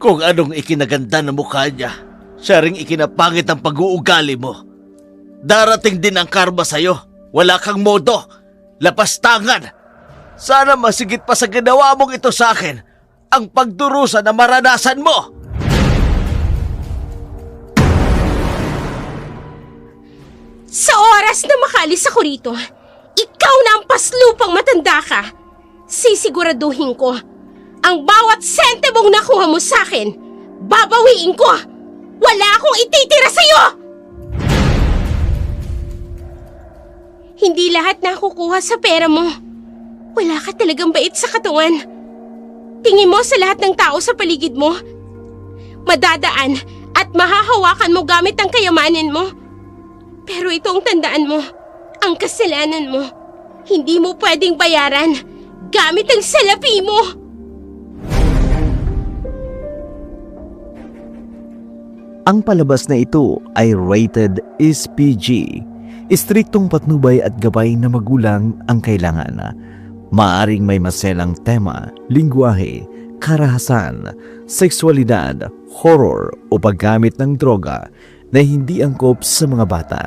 Kung anong ikinaganda ng mukha niya, siya ring ikinapangit ang pag-uugali mo. Darating din ang karma sa'yo. Wala kang modo. Lapastangan. Sana masigit pa sa ginawa mong ito sa akin ang pagdurusa na maranasan mo. Sa oras na makalis ako rito, ikaw na ang paslupang matanda ka. Sisiguraduhin ko, ang bawat sentimong nakuha mo sa akin, babawiin ko. Wala akong ititira sa'yo! Hindi lahat nakukuha sa pera mo. Wala ka talagang bait sa katawan. Tingin mo sa lahat ng tao sa paligid mo. Madadaan at mahahawakan mo gamit ang kayamanan mo. Pero ito ang tandaan mo, ang kasalanan mo. Hindi mo pwedeng bayaran gamit ang salapi mo. Ang palabas na ito ay rated SPG. Istriktong patnubay at gabay na magulang ang kailangan. Maaring may maselang tema, lingwahe, karahasan, sexualidad, horror o paggamit ng droga na hindi angkop sa mga bata.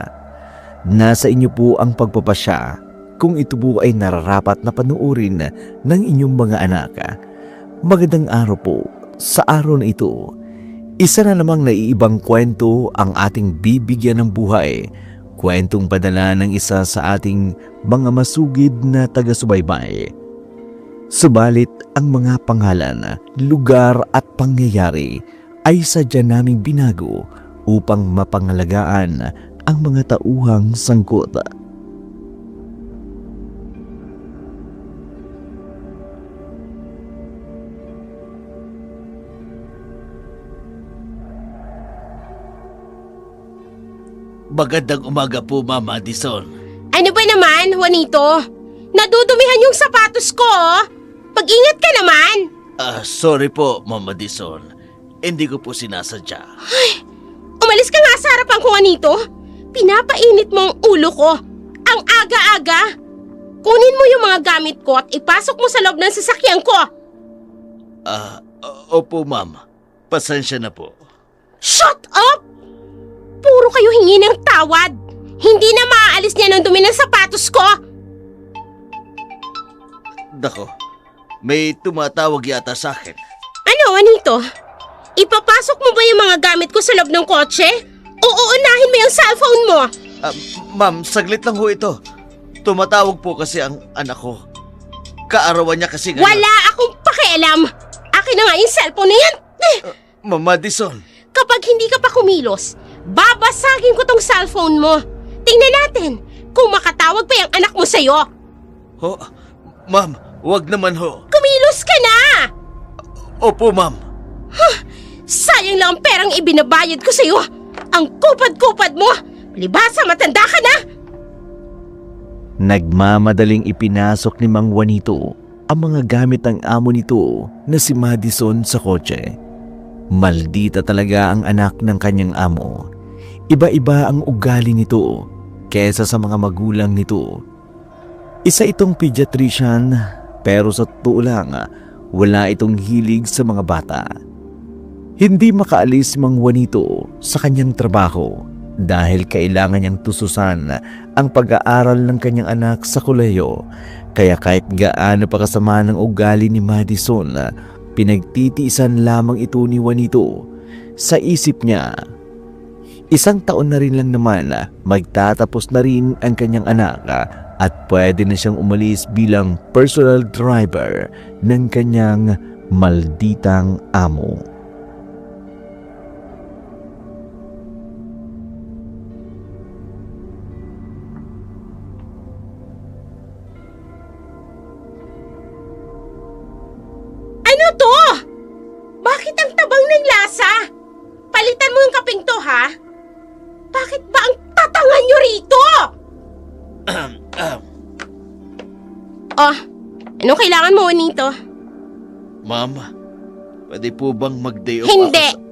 Nasa inyo po ang pagpapasya kung ito po ay nararapat na panuorin ng inyong mga anak. Magandang araw po sa araw na ito. Isa na namang naiibang kwento ang ating bibigyan ng buhay. Kwentong padala ng isa sa ating mga masugid na taga-subaybay. Subalit ang mga pangalan, lugar at pangyayari ay sadya naming binago upang mapangalagaan ang mga tauhang sangkot. Magandang umaga po, Ma'am Addison. Ano ba naman, Juanito? Nadudumihan yung sapatos ko, oh. Mag-ingat ka naman. Sorry po, Ma'am Addison. Hindi ko po sinasadya. Ay, umalis ka nga sa harapan ko, Juanito. Pinapainit mo ang ulo ko. Ang aga-aga. Kunin mo yung mga gamit ko at ipasok mo sa loob ng sasakyan ko. Opo, Ma'am. Pasensya na po. Shut up! Puro kayo hingi ng tawad. Hindi na maaalis niya ng dumi ng sapatos ko. Dako, may tumatawag yata sa akin. Ano, Juanito? Ipapasok mo ba yung mga gamit ko sa loob ng kotse? O uunahin mo yung cellphone mo? Ma'am, saglit lang ho ito. Tumatawag po kasi ang anak ko. Kaarawan niya kasi ngayon. Wala akong pakialam. Akin na nga yung cellphone na yan. Ma'am Addison. Kapag hindi ka pa kumilos, babasagin ko tong cellphone mo. Tingnan natin kung makatawag pa yung anak mo sa'yo. Ho, Ma'am, wag naman ho. Kumilos ka na! Opo, Ma'am. Sayang lang ang perang ibinabayad ko sa'yo. Ang kupad-kupad mo. Libasa, matanda ka na. Nagmamadaling ipinasok ni Mang Juanito ang mga gamit ng amo nito na si Madison sa kotse. Maldita talaga ang anak ng kanyang amo. Iba-iba ang ugali nito kesa sa mga magulang nito. Isa itong pediatrician pero sa totoo lang wala itong hilig sa mga bata. Hindi makaalis si Mang Juanito sa kanyang trabaho dahil kailangan niyang tususan ang pag-aaral ng kanyang anak sa kolehiyo. Kaya kahit gaano pa kasama ng ugali ni Madison, pinagtitiisan lamang ito ni Juanito. Sa isip niya, 1 taon na rin lang naman magtatapos na rin ang kanyang anak at pwede na siyang umalis bilang personal driver ng kanyang malditang amo. Ano to? Bakit ang tabang ng lasa? Palitan mo yung kapeng to, ha? Bakit ba ang tatangan nyo rito? Oh, anong kailangan mo, Juanito? Ma'am, pwede po bang mag-day off Hindi. ako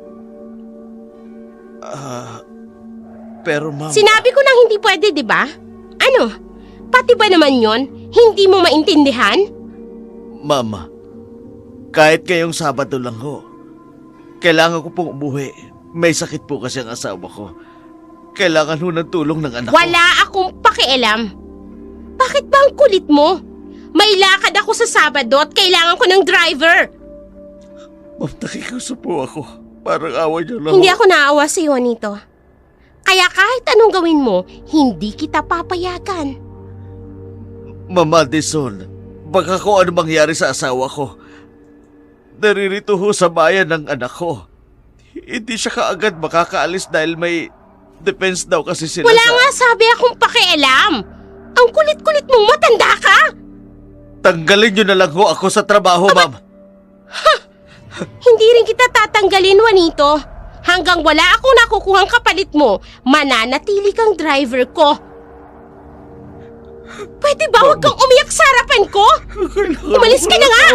pero ma'am... Sinabi ko nang hindi pwede, di ba? Ano? Pati ba naman yon? Hindi mo maintindihan? Ma'am, kahit ngayong Sabado lang ho. Kailangan ko pong umuwi. May sakit po kasi ang asawa ko. Kailangan ho ng tulong ng anak ko. Wala akong pakialam. Bakit ba ang kulit mo? May lakad ako sa Sabado at kailangan ko ng driver. Ma'am, nakikuso po ako. Parang awa niyo lang. Hindi ako naawa sa iyo, Juanito. Kaya kahit anong gawin mo, hindi kita papayagan. Mama Dison, baka kung ano mangyari sa asawa ko. Naririto ho sa bayan ng anak ko. Hindi siya kaagad makakaalis dahil may defense daw kasi sila Wala nga sabi akong pakialam. Ang kulit-kulit mong matanda ka. Tanggalin niyo na lang ho ako sa trabaho, ma'am. Hindi rin kita tatanggalin, Juanito. Hanggang wala akong nakukuhang kapalit mo, mananatili kang driver ko. Pwede ba huwag kang umiyak sa harapan ko? Umalis ka na nga!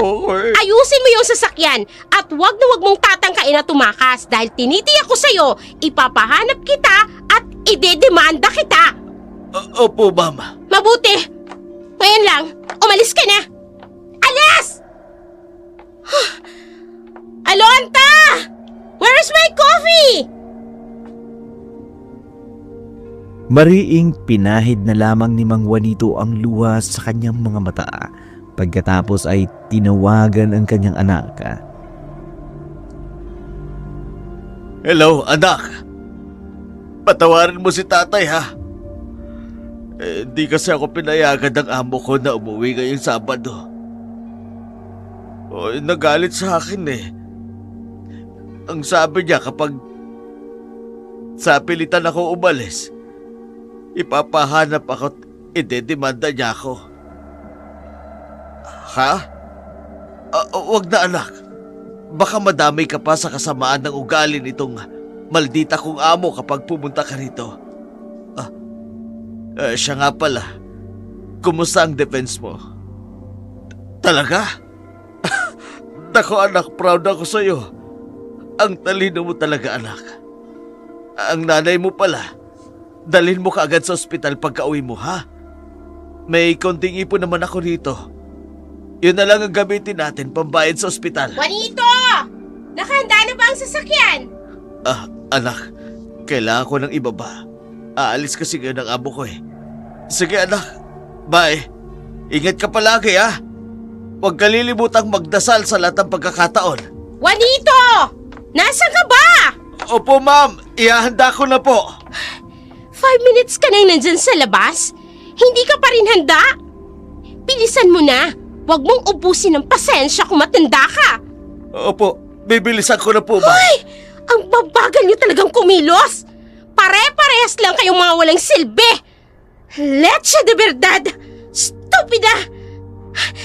Ayusin mo yung sasakyan at huwag na huwag mong tatangkain na tumakas dahil tinitiyak ko sa'yo, ipapahanap kita at idedemanda kita. Opo, ma'am. Mabuti. Ngayon lang, umalis ka na. Alis! Alonta! Where's my coffee? Mariing pinahid na lamang ni Mang Juanito ang luha sa kanyang mga mata. Pagkatapos ay tinawagan ang kanyang anak. Hello, anak. Patawarin mo si tatay, ha? Di kasi ako pinayagan ng amo ko na umuwi ngayong Sabado. Nagalit sa akin eh. Ang sabi niya kapag sa pilitan ako umalis, ipapahanap ako at idedemanda niya ako. Ha? Wag na anak. Baka madamay ka pa sa kasamaan ng ugali nitong maldita kong amo kapag pumunta ka rito. Siya nga pala. Kumusta ang defense mo? Talaga? Nako anak, proud ako sa'yo. Ang talino mo talaga anak. Ang nanay mo pala, dalhin mo kaagad sa ospital pagka-uwi mo, ha? May konting ipon naman ako rito. Yun na lang ang gamitin natin pambayad sa ospital. Juanito! Nakahanda na ba ang sasakyan? Anak, kailangan ko ng ibaba. Aalis kasi ngayon ang amo ko eh. Sige anak, bye. Ingat ka palagi ha. Huwag kalilimutang magdasal sa lahat ng pagkakataon. Juanito! Nasaan ka ba? Opo ma'am, ihahanda ko na po. 5 minutes ka nang nandyan sa labas? Hindi ka pa rin handa? Bilisan mo na. Huwag mong ubusin ng pasensya kung matanda ka. Opo, bibilisan ko na po ma'am. Ay! Ang babagal niyo talagang kumilos! Pare-parehas lang kayong mga walang silbi! Leche de verdad! Stupida!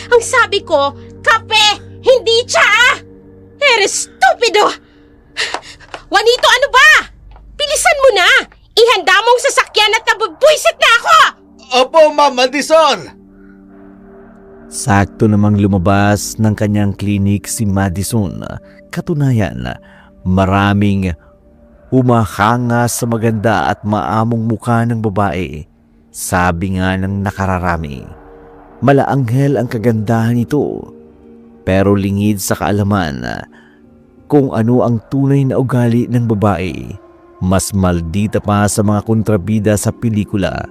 Ang sabi ko, kape, hindi tsaa! Eres stupido! Juanito, ano ba? Bilisan mo na! Ihanda mong sasakyan at nabubwisit na ako! Opo ma'am, Madison! Sakto namang lumabas ng kanyang klinik si Madison. Katunayan, maraming humahanga sa maganda at maamong mukha ng babae. Sabi nga ng nakararami, malaanghel ang kagandahan nito. Pero lingid sa kaalaman kung ano ang tunay na ugali ng babae. Mas maldita pa sa mga kontrabida sa pelikula.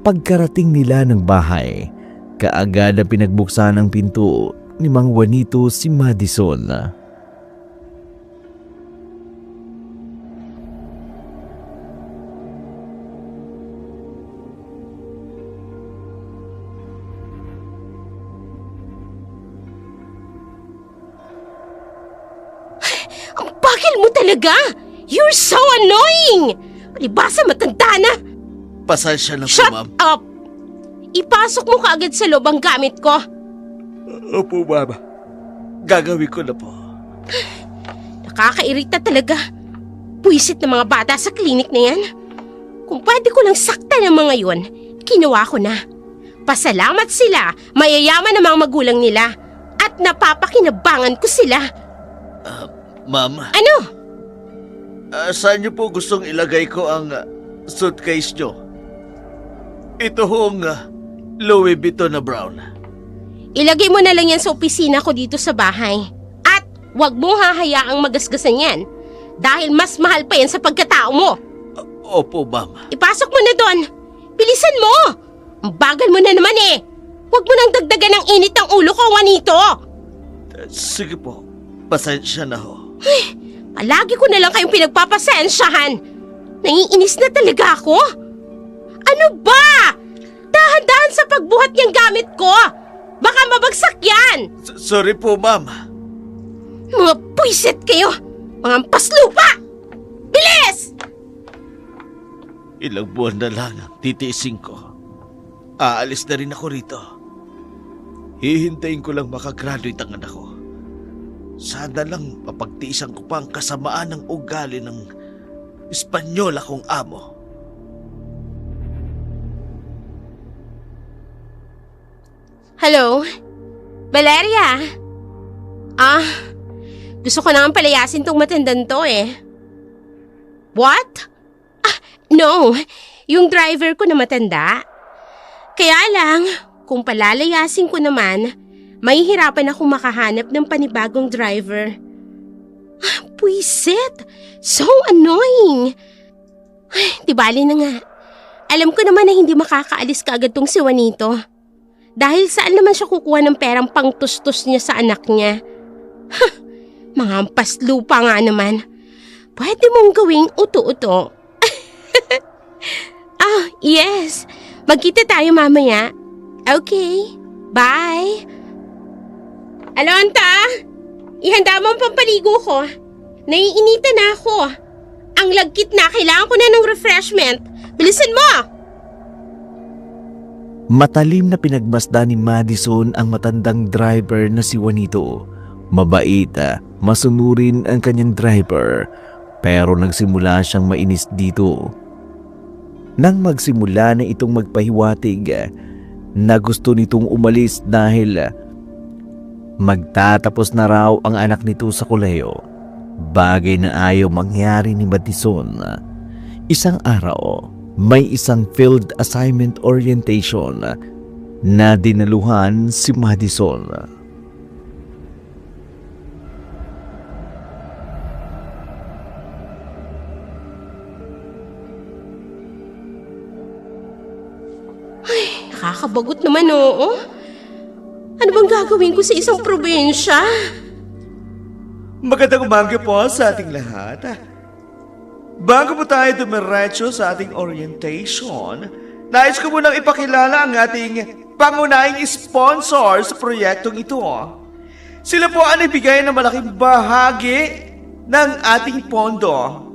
Pagkarating nila ng bahay, kaagad na pinagbuksan ang pinto ni Mang Juanito si Madison. Ang bakil mo talaga! You're so annoying! Palibasa matanda na! Pasensya na po Shut ma'am. up! Ipasok mo kaagad sa loob ang gamit ko. Opo ma'am. Gagawin ko na po. Nakakairita talaga. Puwisit ng mga bata sa klinik na yan. Kung pwede ko lang saktan ang mga yon, ginawa ko na. Pasalamat sila, mayayaman ang mga magulang nila. At napapakinabangan ko sila. Ma'am, Ano? saan niyo po gustong ilagay ko ang suitcase niyo? Ito hong Louis Vuitton na brown. Ilagay mo na lang yan sa opisina ko dito sa bahay. At Huwag mong hahayaang magasgasan yan. Dahil mas mahal pa yan sa pagkatao mo. Opo, ma'am. Ipasok mo na doon. Bilisan mo! Ang bagal mo na naman eh. Huwag mo nang dagdagan ng init ng ulo ko, Juanito. Sige po. Pasensya na ho. Palagi ko na lang kayong pinagpapasensyahan. Naiinis na talaga ako. Ano ba? Dahan-dahan sa pagbuhat niyang gamit ko. Baka mabagsak yan. Sorry po, ma'am. Mga puwisit kayo. Mga paslupa. Bilis! Ilang buwan na lang ang titiisin ko. Aalis na rin ako rito. Hihintayin ko lang makagraduate ang anak ko. Sana lang mapagtiisan ko pa ang kasamaan ng ugali ng Espanyol akong amo. Hello? Valeria? Gusto ko nang palayasin tong matandan to eh. What? No. Yung driver ko na matanda. Kaya lang, kung palalayasin ko naman, mahihirapan akong makahanap ng panibagong driver. Puisit! So annoying! Ay, di bali na nga. Alam ko naman na hindi makakaalis kaagad tong si Juanito. Dahil saan naman siya kukuha ng perang pangtustos niya sa anak niya? Mga ampas lupa nga naman. Pwede mong gawing uto-uto. Yes. Magkita tayo mamaya. Okay. Bye. Alonta, ihanda mo ang pampaligo ko. Naiinitan na ako. Ang lagkit na, kailangan ko na ng refreshment. Bilisan mo! Matalim na pinagmasdan ni Madison ang matandang driver na si Juanito. Mabait, masunurin ang kanyang driver, pero nagsimula siyang mainis dito. Nang magsimula na itong magpahiwatig na gusto nitong umalis dahil magtatapos na raw ang anak nito sa kolehiyo, bagay na ayaw mangyari ni Madison. Isang araw, may isang field assignment orientation na dinaluhan si Madison. Nakakabagot naman oo. Ano bang gagawin ko sa isang probinsya? Magandang umaga po sa ating lahat. Bago po tayo dumiretso sa ating orientation, nais ko munang ipakilala ang ating pangunahing sponsor sa proyektong ito. Sila po ang nagbigay ng malaking bahagi ng ating pondo.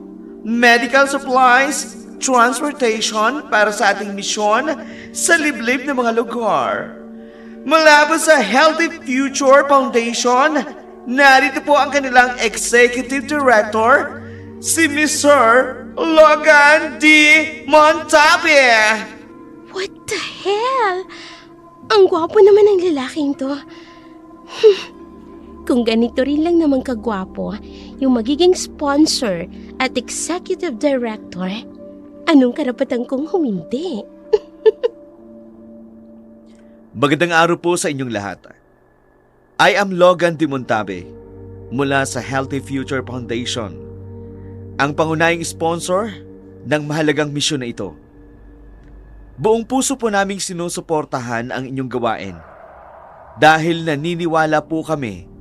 Medical supplies, transportation para sa ating misyon sa liblib ng mga lugar. Mula po sa Healthy Future Foundation, narito po ang kanilang Executive Director, si Mr. Logan D. Montabe. What the hell? Ang gwapo naman ng lalaking to. Kung ganito rin lang naman kagwapo yung magiging sponsor at executive director, anong karapatan kong humindi? Magandang araw po sa inyong lahat. I am Logan D. Montabe mula sa Healthy Future Foundation, ang pangunahing sponsor ng mahalagang misyon na ito. Buong puso po naming sinusuportahan ang inyong gawain dahil naniniwala po kami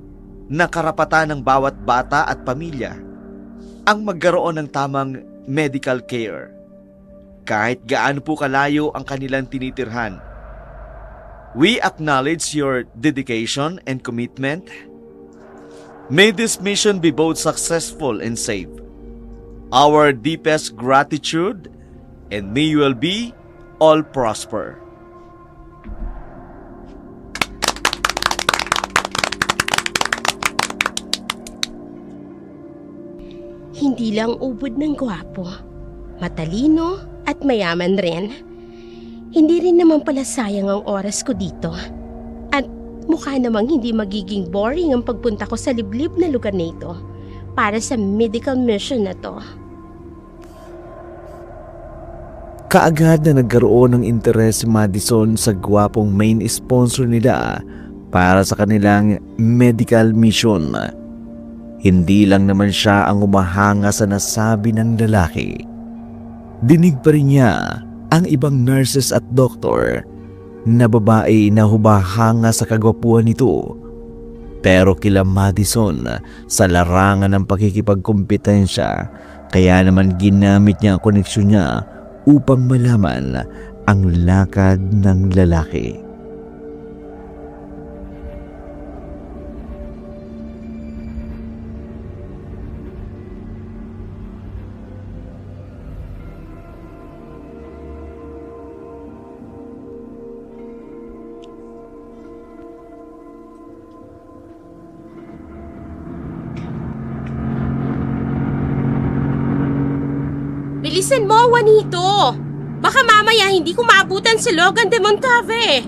na karapatan ng bawat bata at pamilya ang magkaroon ng tamang medical care kahit gaano po kalayo ang kanilang tinitirhan. We acknowledge your dedication and commitment. May this mission be both successful and safe. Our deepest gratitude, and may you will be all prosper. Hindi lang ubod ng gwapo, matalino at mayaman rin. Hindi rin naman pala sayang ang oras ko dito. At mukha namang hindi magiging boring ang pagpunta ko sa liblib na lugar na ito para sa medical mission na to. Kaagad na nagkaroon ng interes si Madison sa gwapong main sponsor nila para sa kanilang medical mission. Hindi lang naman siya ang umahanga sa nasabi ng lalaki. Dinig pa rin niya ang ibang nurses at doktor na babae na humahanga sa kagwapuan nito. Pero kila Madison sa larangan ng pakikipagkompetensya, kaya naman ginamit niya ang koneksyon niya upang malaman ang lakad ng lalaki. Bilisan mo, Juanito! Baka mamaya hindi ko maabutan si Logan de Montave.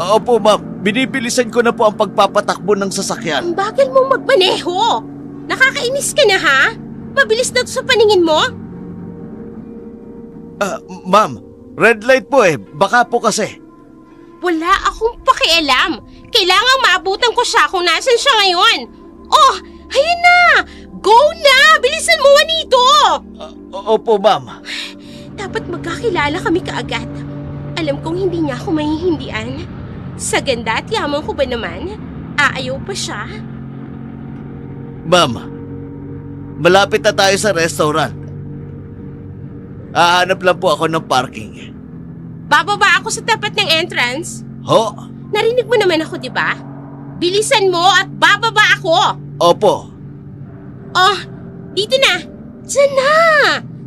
Opo, ma'am. Binibilisan ko na po ang pagpapatakbo ng sasakyan. Ang bagal mong magmaneho. Nakakainis ka na, ha? Mabilis na to sa paningin mo. Ma'am, red light po eh. Baka po kasi. Wala akong pakialam. Kailangang maabutan ko siya kung nasan siya ngayon. Oh, ayun na! Go na! Bilisan mo, Juanito! Opo, ma'am. Dapat magkakilala kami kaagad. Alam kong hindi niya ako mahihindian. Sa ganda at yaman ko ba naman, aayaw pa siya? Ma'am, malapit na tayo sa restaurant. Hahanap lang po ako ng parking. Bababa ako sa tapat ng entrance. Ho? Narinig mo naman ako, di ba? Bilisan mo at bababa ako! Opo. Oh, dito na! Diyan na!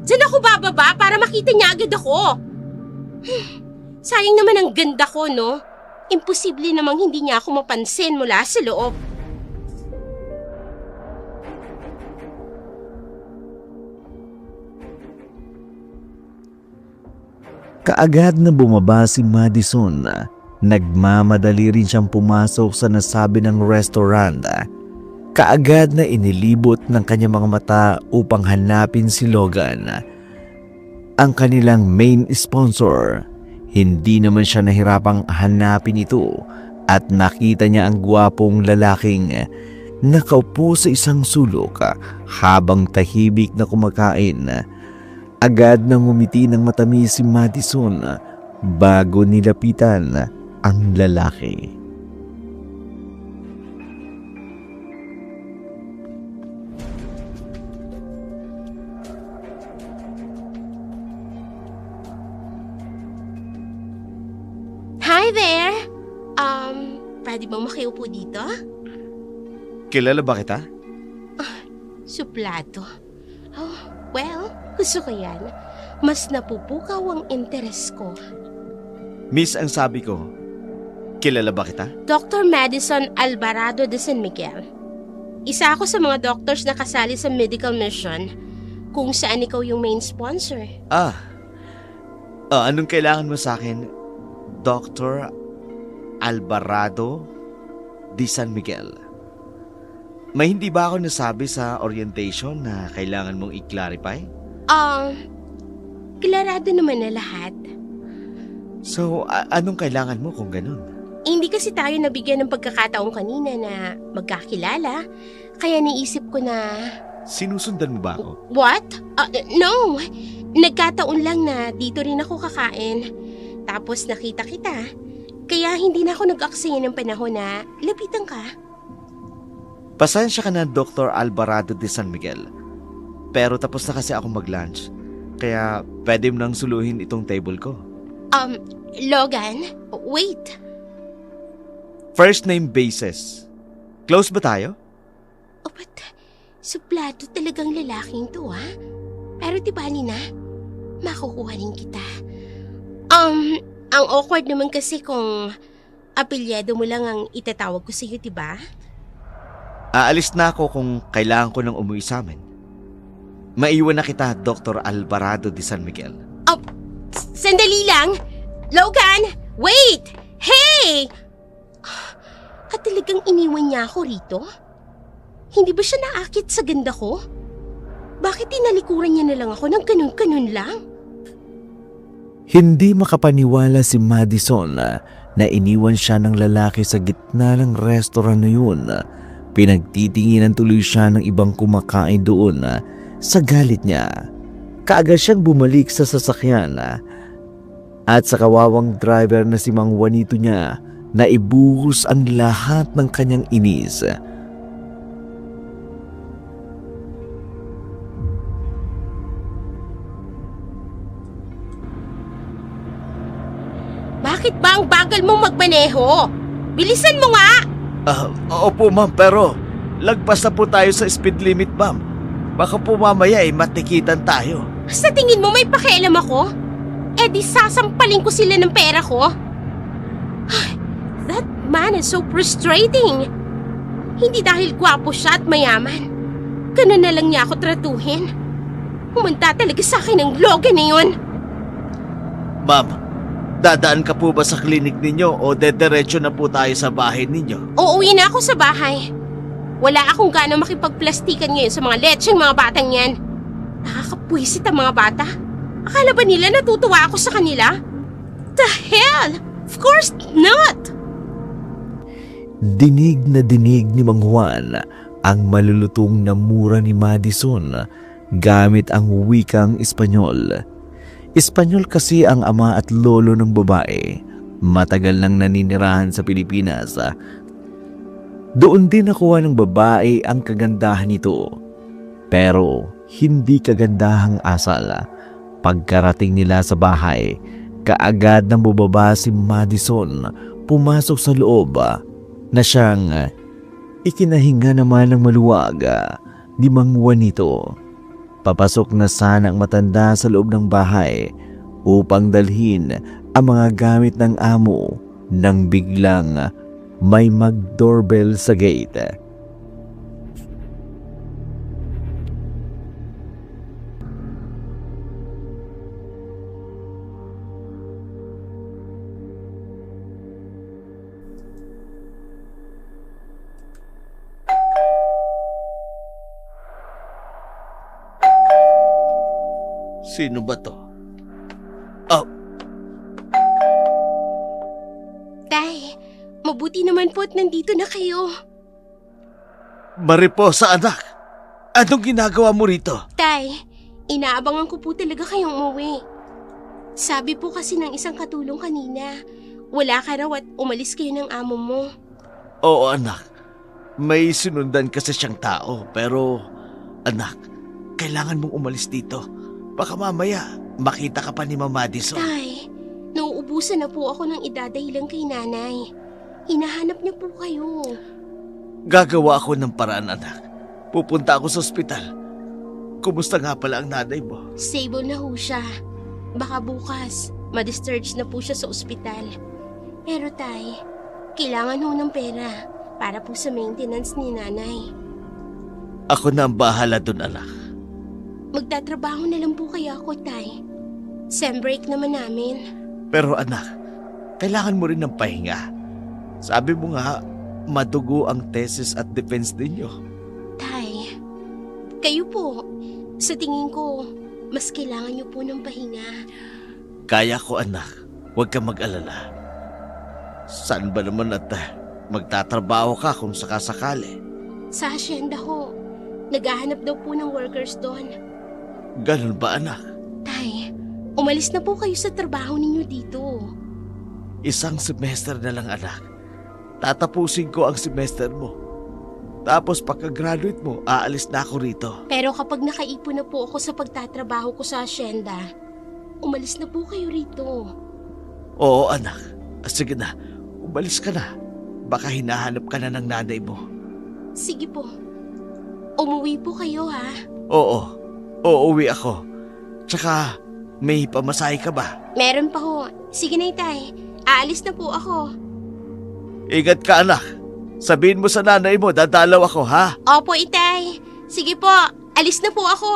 Diyan ako bababa para makita niya agad ako. Sayang naman ang ganda ko, no? Imposible namang hindi niya ako mapansin mula sa loob. Kaagad na bumaba si Madison, nagmamadali rin siyang pumasok sa nasabi ng restaurant. Kaagad na inilibot ng kanyang mga mata upang hanapin si Logan, ang kanilang main sponsor. Hindi naman siya nahirapang hanapin ito at nakita niya ang gwapong lalaking nakaupo sa isang sulok habang tahimik na kumakain. Agad nang ngumiti ng matamis si Madison bago nilapitan ang lalaki. Hi there! Pwede bang makiupo dito? Kilala ba kita? Suplado. Oh, well, gusto ko yan. Mas napupukaw ang interes ko. Miss, ang sabi ko, kilala ba kita? Dr. Madison Alvarado de San Miguel. Isa ako sa mga doctors na kasali sa medical mission kung saan ikaw yung main sponsor. Anong kailangan mo sa akin, Dr. Alvarado de San Miguel? May hindi ba ako nasabi sa orientation na kailangan mong i-clarify? Klarado naman na lahat. So, anong kailangan mo kung ganun? Hindi kasi tayo nabigyan ng pagkakataon kanina na magkakilala, kaya naisip ko na... Sinusundan mo ba ako? What? No! Nagkataon lang na dito rin ako kakain. Tapos nakita kita. Kaya hindi na ako nag-aksaya ng panahon na lapitan ka. Pasensya ka na, Dr. Alvarado de San Miguel. Pero tapos na kasi ako mag-lunch. Kaya pwede mo nang suluhin itong table ko. Logan, wait. First name basis. Close ba tayo? Oh, but suplado talagang lalaking to, ha? Pero tibali na, makukuha rin kita. Ang awkward naman kasi kung apelyado mo lang ang itatawag ko sa'yo, diba? Aalis na ako kung kailangan ko nang umuwi sa amin. Maiwan na kita, Dr. Alvarado de San Miguel. Sandali lang! Logan! Wait! Hey! At talagang iniwan niya ako rito? Hindi ba siya naakit sa ganda ko? Bakit tinalikuran niya na lang ako ng ganun-ganun lang? Hindi makapaniwala si Madison na iniwan siya ng lalaki sa gitna ng restaurant na yun. Pinagtitinginan tuloy siya ng ibang kumakain doon sa galit niya. Kaagad siyang bumalik sa sasakyan at sa kawawang driver na si Mang Juanito niya na ibuhos ang lahat ng kanyang inis. Bakit ba ang bagal mong magmaneho? Bilisan mo nga! Opo ma'am, pero lagpas na po tayo sa speed limit ma'am. Baka po mamaya matikitan tayo. Sa tingin mo may pakialam ako? Eh di sasampalin ko sila ng pera ko? That man is so frustrating. Hindi dahil gwapo siya at mayaman. Ganun na lang niya ako tratuhin. Humanta talaga sa akin ang Logan na yun. Ma'am, dadaan ka po ba sa klinik ninyo o dediretso na po tayo sa bahay ninyo? Uuwi na ako sa bahay. Wala akong gana makipagplastikan ngayon sa mga lecheng mga batang yan. Nakakapwisit ang mga bata. Akala ba nila natutuwa ako sa kanila? The hell? Of course not! Dinig na dinig ni Mang Juan ang malulutong na mura ni Madison gamit ang wikang Espanyol. Espanyol kasi ang ama at lolo ng babae. Matagal nang naninirahan sa Pilipinas. Doon din nakuha ng babae ang kagandahan nito. Pero hindi kagandahang asal. Pagkarating nila sa bahay, kaagad nang bubaba si Madison, pumasok sa loob na siyang ikinahinga naman ng maluwag ni Mang Juanito. Papasok na sana ang matanda sa loob ng bahay upang dalhin ang mga gamit ng amo nang biglang may mag-doorbell sa gate. Sino ba to? Tay, mabuti naman po at nandito na kayo. Mariposa anak, anong ginagawa mo rito? Tay, inaabangan ko po talaga kayong umuwi. Sabi po kasi ng isang katulong kanina, wala ka raw at umalis kayo ng amo mo. Oo anak, may sinundan kasi siyang tao pero anak, kailangan mong umalis dito. Baka mamaya makita ka pa ni Ma'am Madison. Tay, nauubusan na po ako ng idadahilan kay nanay. Hinahanap niya po kayo. Gagawa ako ng paraan anak. Pupunta ako sa ospital. Kumusta nga pala ang nanay mo? Stable na ho siya. Baka bukas, ma-discharge na po siya sa ospital. Pero tay, kailangan ho ng pera para po sa maintenance ni nanay. Ako na ang bahala dun anak. Magtatrabaho na lang po kaya ako, tay. Sem break naman namin. Pero anak, kailangan mo rin ng pahinga. Sabi mo nga, madugo ang thesis at defense ninyo. Tay, kayo po, sa tingin ko, mas kailangan niyo po ng pahinga. Kaya ko anak, huwag kang mag-alala. Saan ba naman at magtatrabaho ka kung sakasakali? Sa asyenda ho, naghahanap daw po ng workers doon. Ganun ba anak? Tay, umalis na po kayo sa trabaho ninyo dito. Isang semester na lang anak. Tatapusin ko ang semester mo. Tapos pagka-graduate mo, aalis na ako rito. Pero kapag nakaipon na po ako sa pagtatrabaho ko sa asyenda, umalis na po kayo rito. Oo anak, sige na, umalis ka na. Baka hinahanap ka na ng nanay mo. Sige po, umuwi po kayo ha. Oo, uuwi ako. Tsaka, may pamasahe ka ba? Meron pa ho. Sige na itay, aalis na po ako. Ingat ka anak. Sabihin mo sa nanay mo, dadalaw ako ha? Opo itay. Sige po, alis na po ako.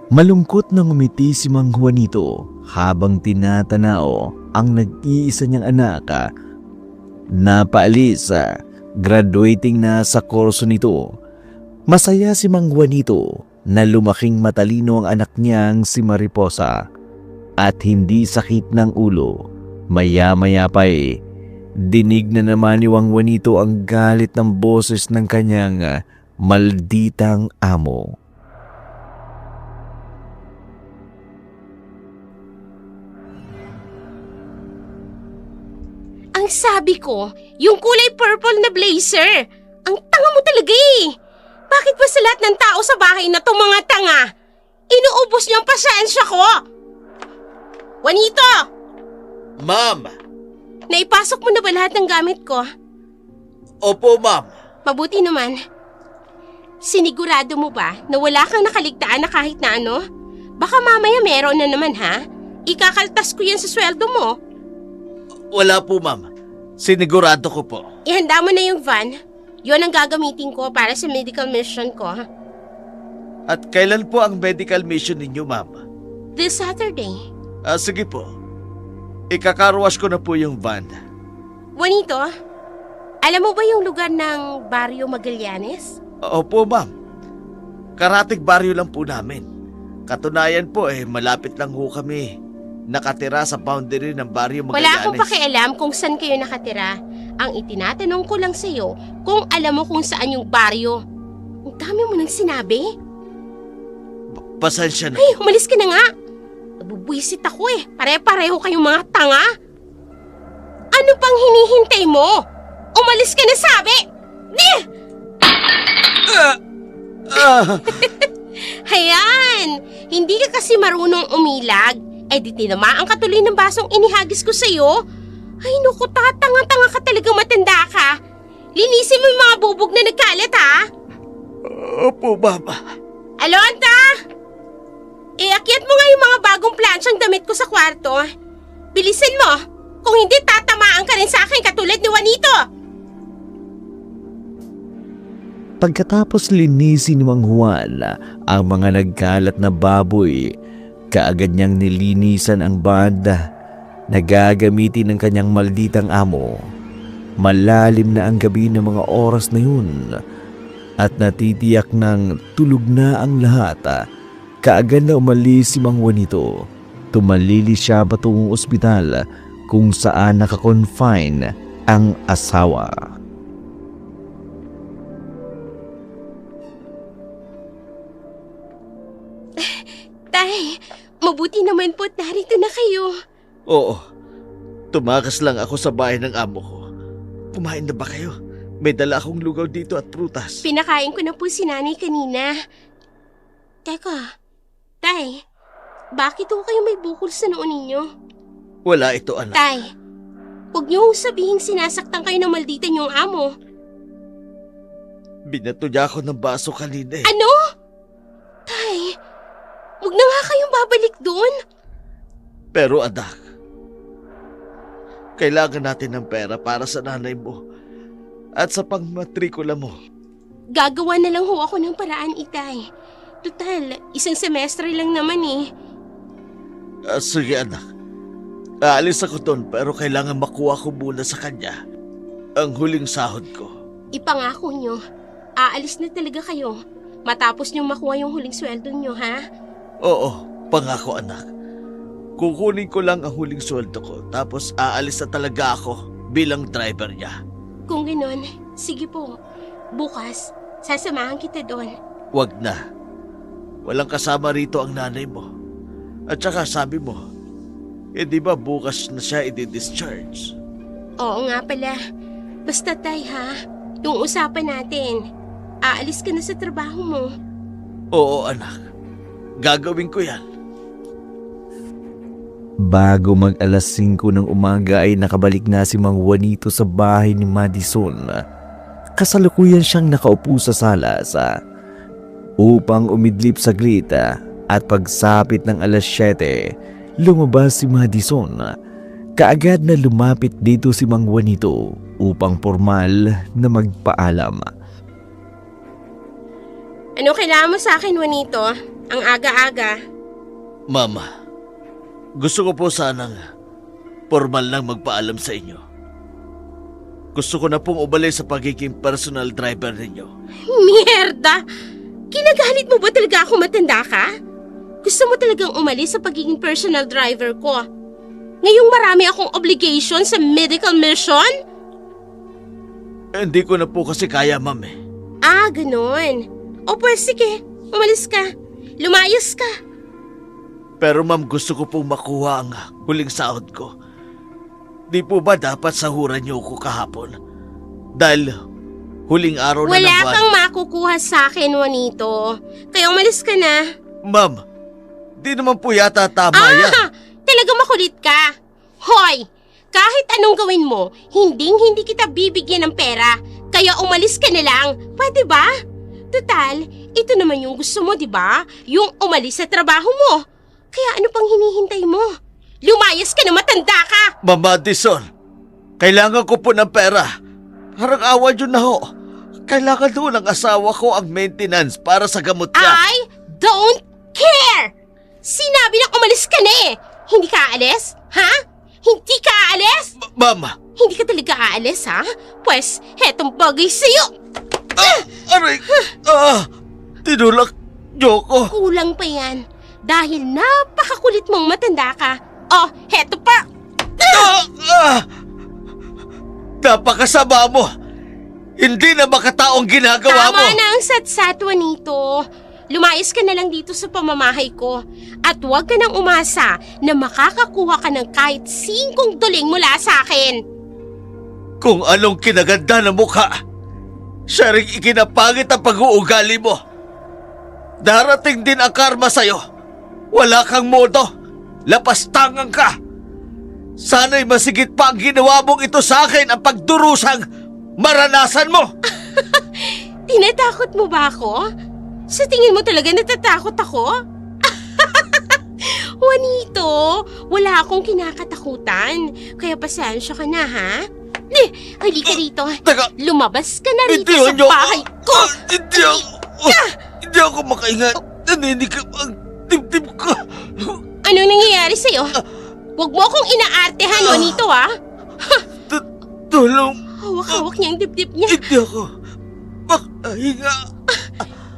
Malungkot na ngumiti si Mang Juanito habang tinatanaw ang nag-iisa niyang anak na paalis, graduating na sa kurso nito. Masaya si Mang Juanito na lumaking matalino ang anak niyang si Mariposa at hindi sakit ng ulo. Maya-maya pa Dinig na naman ni Mang Juanito ang galit ng boses ng kanyang malditang amo. Ang sabi ko, yung kulay purple na blazer. Ang tanga mo talaga eh. Bakit ba sa lahat ng tao sa bahay na to mga tanga? Inuubos niyo ang pasensya ko. Juanito! Ma'am! Naipasok mo na ba lahat ng gamit ko? Opo, ma'am. Mabuti naman. Sinigurado mo ba na wala kang nakaligtaan na kahit na ano? Baka mamaya meron na naman ha? Ikakaltas ko yan sa sweldo mo. Wala po, ma'am. Sinigurado ko po. Ihanda mo na yung van. Yun ang gagamitin ko para sa medical mission ko. At kailan po ang medical mission ninyo, ma'am? This Saturday. Sige po. Ikakarwash ko na po yung van. Juanito, alam mo ba yung lugar ng Barrio Magallanes? Opo, ma'am. Karatig baryo lang po namin. Katunayan po malapit lang ho kami nakatira sa boundary ng Barrio Magallanes. Wala akong pakialam kung saan kayo nakatira. Ang itinatanong ko lang sa'yo kung alam mo kung saan yung baryo. Ang dami mo nang sinabi. Pasensya na. Ay, umalis ka na nga. Nabubwisit ako Pare-pareho kayong mga tanga. Ano pang hinihintay mo? Umalis ka na sabi! Di! Hayan! Hindi ka kasi marunong umilag. Di tinamaan ka tuloy ng basong inihagis ko sa'yo. Ay naku, tanga-tanga ka talagang matanda ka. Linisin mo yung mga bubog na nagkalat ha. Opo, mama. Alonta! Iakyat mo nga yung mga bagong plansyang damit ko sa kwarto. Bilisan mo. Kung hindi, tatamaan ka rin sa akin katulad ni Juanito. Pagkatapos linisin ni Mang Juan ang mga nagkalat na baboy, kaagad niyang nilinisan ang banda na gagamitin ng kanyang malditang amo. Malalim na ang gabi ng mga oras na yun at natitiyak ng tulog na ang lahat. Kaagad na umalis si Mang Juanito. Tumalili siya patungong ospital kung saan nakakonfine ang asawa. Tay, mabuti naman po't narito na kayo. Oo. Tumakas lang ako sa bahay ng amo ko. Kumain na ba kayo? May dala akong lugaw dito at prutas. Pinakain ko na po si nanay kanina. Teka, Tay, bakit ho kayo may bukol sa noo ninyo? Wala ito, anak. Tay, huwag niyo sabihin sinasaktan kayo ng malditan yung amo. Binato niya ako ng baso kanina Ano? Tay, huwag na nga kayong babalik doon. Pero anak, kailangan natin ng pera para sa nanay mo at sa pangmatrikula mo. Gagawa na lang ho ako ng paraan, Itay. Total, isang semestre lang naman Sige anak, aalis ako doon pero kailangan makuha ko muna sa kanya ang huling sahod ko. Ipangako nyo, aalis na talaga kayo matapos nyo makuha yung huling sweldo nyo, ha? Oo, pangako anak. Kukunin ko lang ang huling sweldo ko tapos aalis na talaga ako bilang driver niya. Kung gano'n, sige po. Bukas, sasamahan kita doon. Wag na. Walang kasama rito ang nanay mo. At saka sabi mo, di ba bukas na siya i-discharge? Oo nga pala. Basta Tay ha, yung usapan natin. Aalis ka na sa trabaho mo. Oo anak, gagawin ko yan. Bago mag alas 5 ng umaga ay nakabalik na si Mang Juanito sa bahay ni Madison. Kasalukuyan siyang nakaupo sa sala upang umidlip saglit at pagsapit ng alas 7, lumabas si Madison. Kaagad na lumapit dito si Mang Juanito upang formal na magpaalam. Ano kailangan mo sa akin, Juanito? Ang aga-aga. Mama, gusto ko po sanang formal lang magpaalam sa inyo. Gusto ko na pong ubalik sa pagiging personal driver ninyo. Mierda! Kinagalit mo ba talaga ako matanda ka? Gusto mo talagang umalis sa pagiging personal driver ko? Ngayong marami akong obligation sa medical mission? Hindi ko na po kasi kaya, ma'am eh. Ah, ganun. O pues sige, umalis ka. Lumayas ka. Pero ma'am, gusto ko pong makuha ang huling sahod ko. Di po ba dapat sahuran niyo ko kahapon? Dahil huling araw na ng Wala buwan. kang makukuha sa akin, Juanito. Kaya umalis ka na. Ma'am, di naman po yata tama yan. Talaga makulit ka. Hoy, kahit anong gawin mo, hindi kita bibigyan ng pera. Kaya umalis ka na lang. Pwede ba? Total, ito naman yung gusto mo, di ba? Yung umalis sa trabaho mo. Kaya ano pang hinihintay mo? Lumayas ka na, matanda ka! Ma'am Madison, kailangan ko po ng pera. Parang awa yun na ho. Kailangan ho ng asawa ko ang maintenance para sa gamot niya. I don't care! Sinabi na umalis ka na eh! Hindi ka aalis? Ha? Hindi ka aalis? Ma'am! Hindi ka talaga aalis, ha? Pues, hetong bagay sa'yo! Aray! Tinulak niyo ko. Kulang pa yan. Dahil napakakulit mong matanda ka. Oh, heto pa! Napakasama mo! Hindi na makataong ginagawa mo! Tama na ang satsatwa nito. Lumayas ka na lang dito sa pamamahay ko. At huwag ka nang umasa na makakakuha ka ng kahit 5 duling mula sa akin. Kung anong kinaganda ng mukha, siya rin ikinapangit ang pag-uugali mo. Darating din ang karma sa'yo. Wala kang modo. Lapastangan ka. Sana'y masigit pa ang ginawa mong ito sa akin ang pagdurusang maranasan mo. Tinatakot mo ba ako? Sa tingin mo talaga natatakot ako? Juanito, wala akong kinakatakutan. Kaya pasensya ka na, ha? Halika rito. Teka, Lumabas ka na rito hindi sa niyo bahay ko. Hindi ako makaingat. Naninikip ang dibdib ko. Anong nangyayari sa'yo? Huwag mo akong inaartehan, Juanito, ha? Tulong. Hawak-hawak niya ang dibdib niya. Hindi ako makahinga.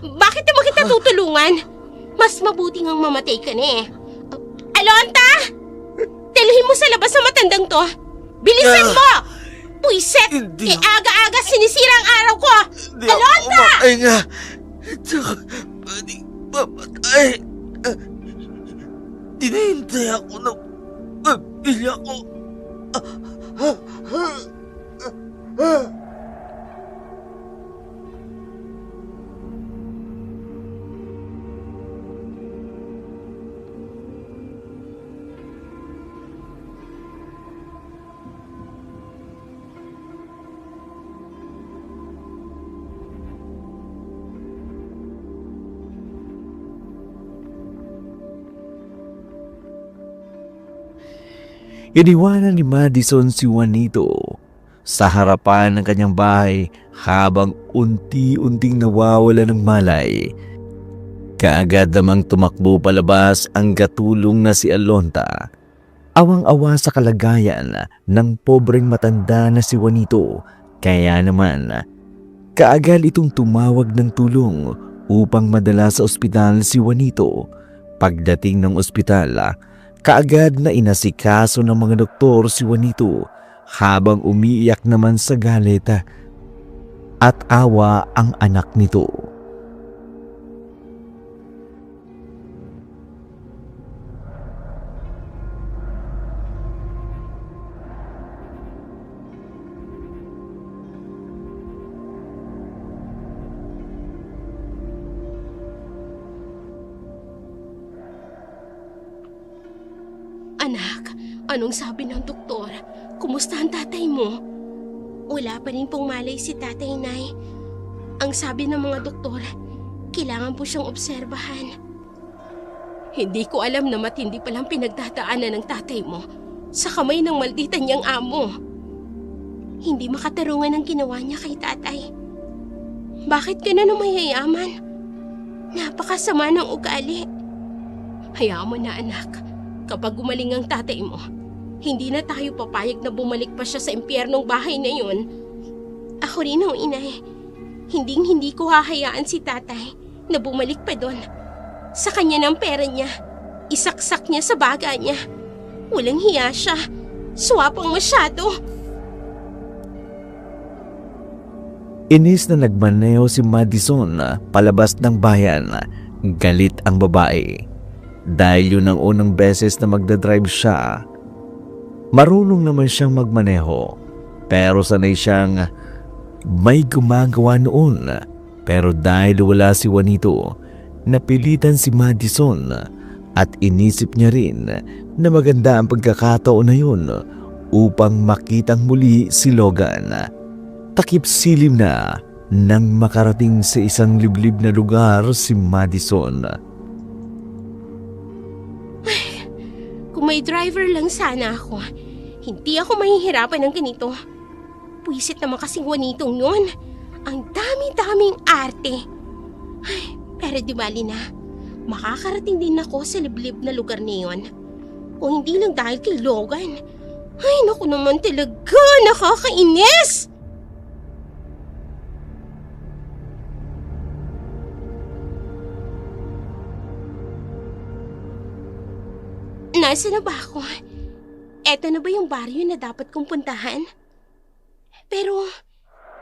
Bakit naman kita tutulungan? Mas mabuti ngang mamatay ka na eh. Alonta! Dalhin mo sa labas sa matandang to. Bilisan mo! Puiset! Hindi. Aga-aga sinisira ang araw ko! Hindi ako Alonta! makahinga. Hindi ako pwedeng mamatay. Tinihintay ako ng pamilya ko. Iniwanan ni Madison si Juanito sa harapan ng kanyang bahay habang unti-unting nawawala ng malay. Kaagad namang tumakbo palabas ang gatulong na si Alonta. Awang-awa sa kalagayan ng pobreng matanda na si Juanito, kaya naman kaagad itong tumawag ng tulong upang madala sa ospital si Juanito. Pagdating ng ospital, kaagad na inasikaso ng mga doktor si Juanito habang umiiyak naman sa galit at awa ang anak nito. Anak, anong sabi ng doktor? Kumusta ang tatay mo? Wala pa rin pong malay si tatay, Nay. Ang sabi ng mga doktor, kailangan po siyang obserbahan. Hindi ko alam na matindi palang pinagdadaanan ng tatay mo sa kamay ng malditan niyang amo. Hindi makatarungan ang ginawa niya kay tatay. Bakit ganun ang mayayaman? Napakasama ng ugali. Hayaan mo na, anak. Kapag gumaling ang tatay mo, hindi na tayo papayag na bumalik pa siya sa impyernong bahay na yun. Ako rin ang inay. Hindi ko hahayaan si tatay na bumalik pa doon. Sa kanya ng pera niya, isaksak niya sa baga niya. Walang hiya siya. Swapang masyado. Inis na nagmaneho si Madison palabas ng bayan. Galit ang babae. Dahil yun ang unang beses na magdadrive siya. Marunong naman siyang magmaneho. Pero sanay siyang may gumagawa noon. Pero dahil wala si Juanito, napilitan si Madison at inisip niya rin na maganda ang pagkakataon na yun upang makitang muli si Logan. Takip silim na nang makarating sa isang liblib na lugar si Madison. Kung may driver lang sana ako, hindi ako mahihirapan ng ganito. Puwisit naman kasing Juanitong yun. Ang dami-daming arte. Ay, pero di bali na. Makakarating din ako sa liblib na lugar na yun. Kung hindi lang dahil kay Logan. Ay, naku naman talaga. Nakakainis! Nasaan na ba ako? Eto na ba yung baryo na dapat kong puntahan? Pero,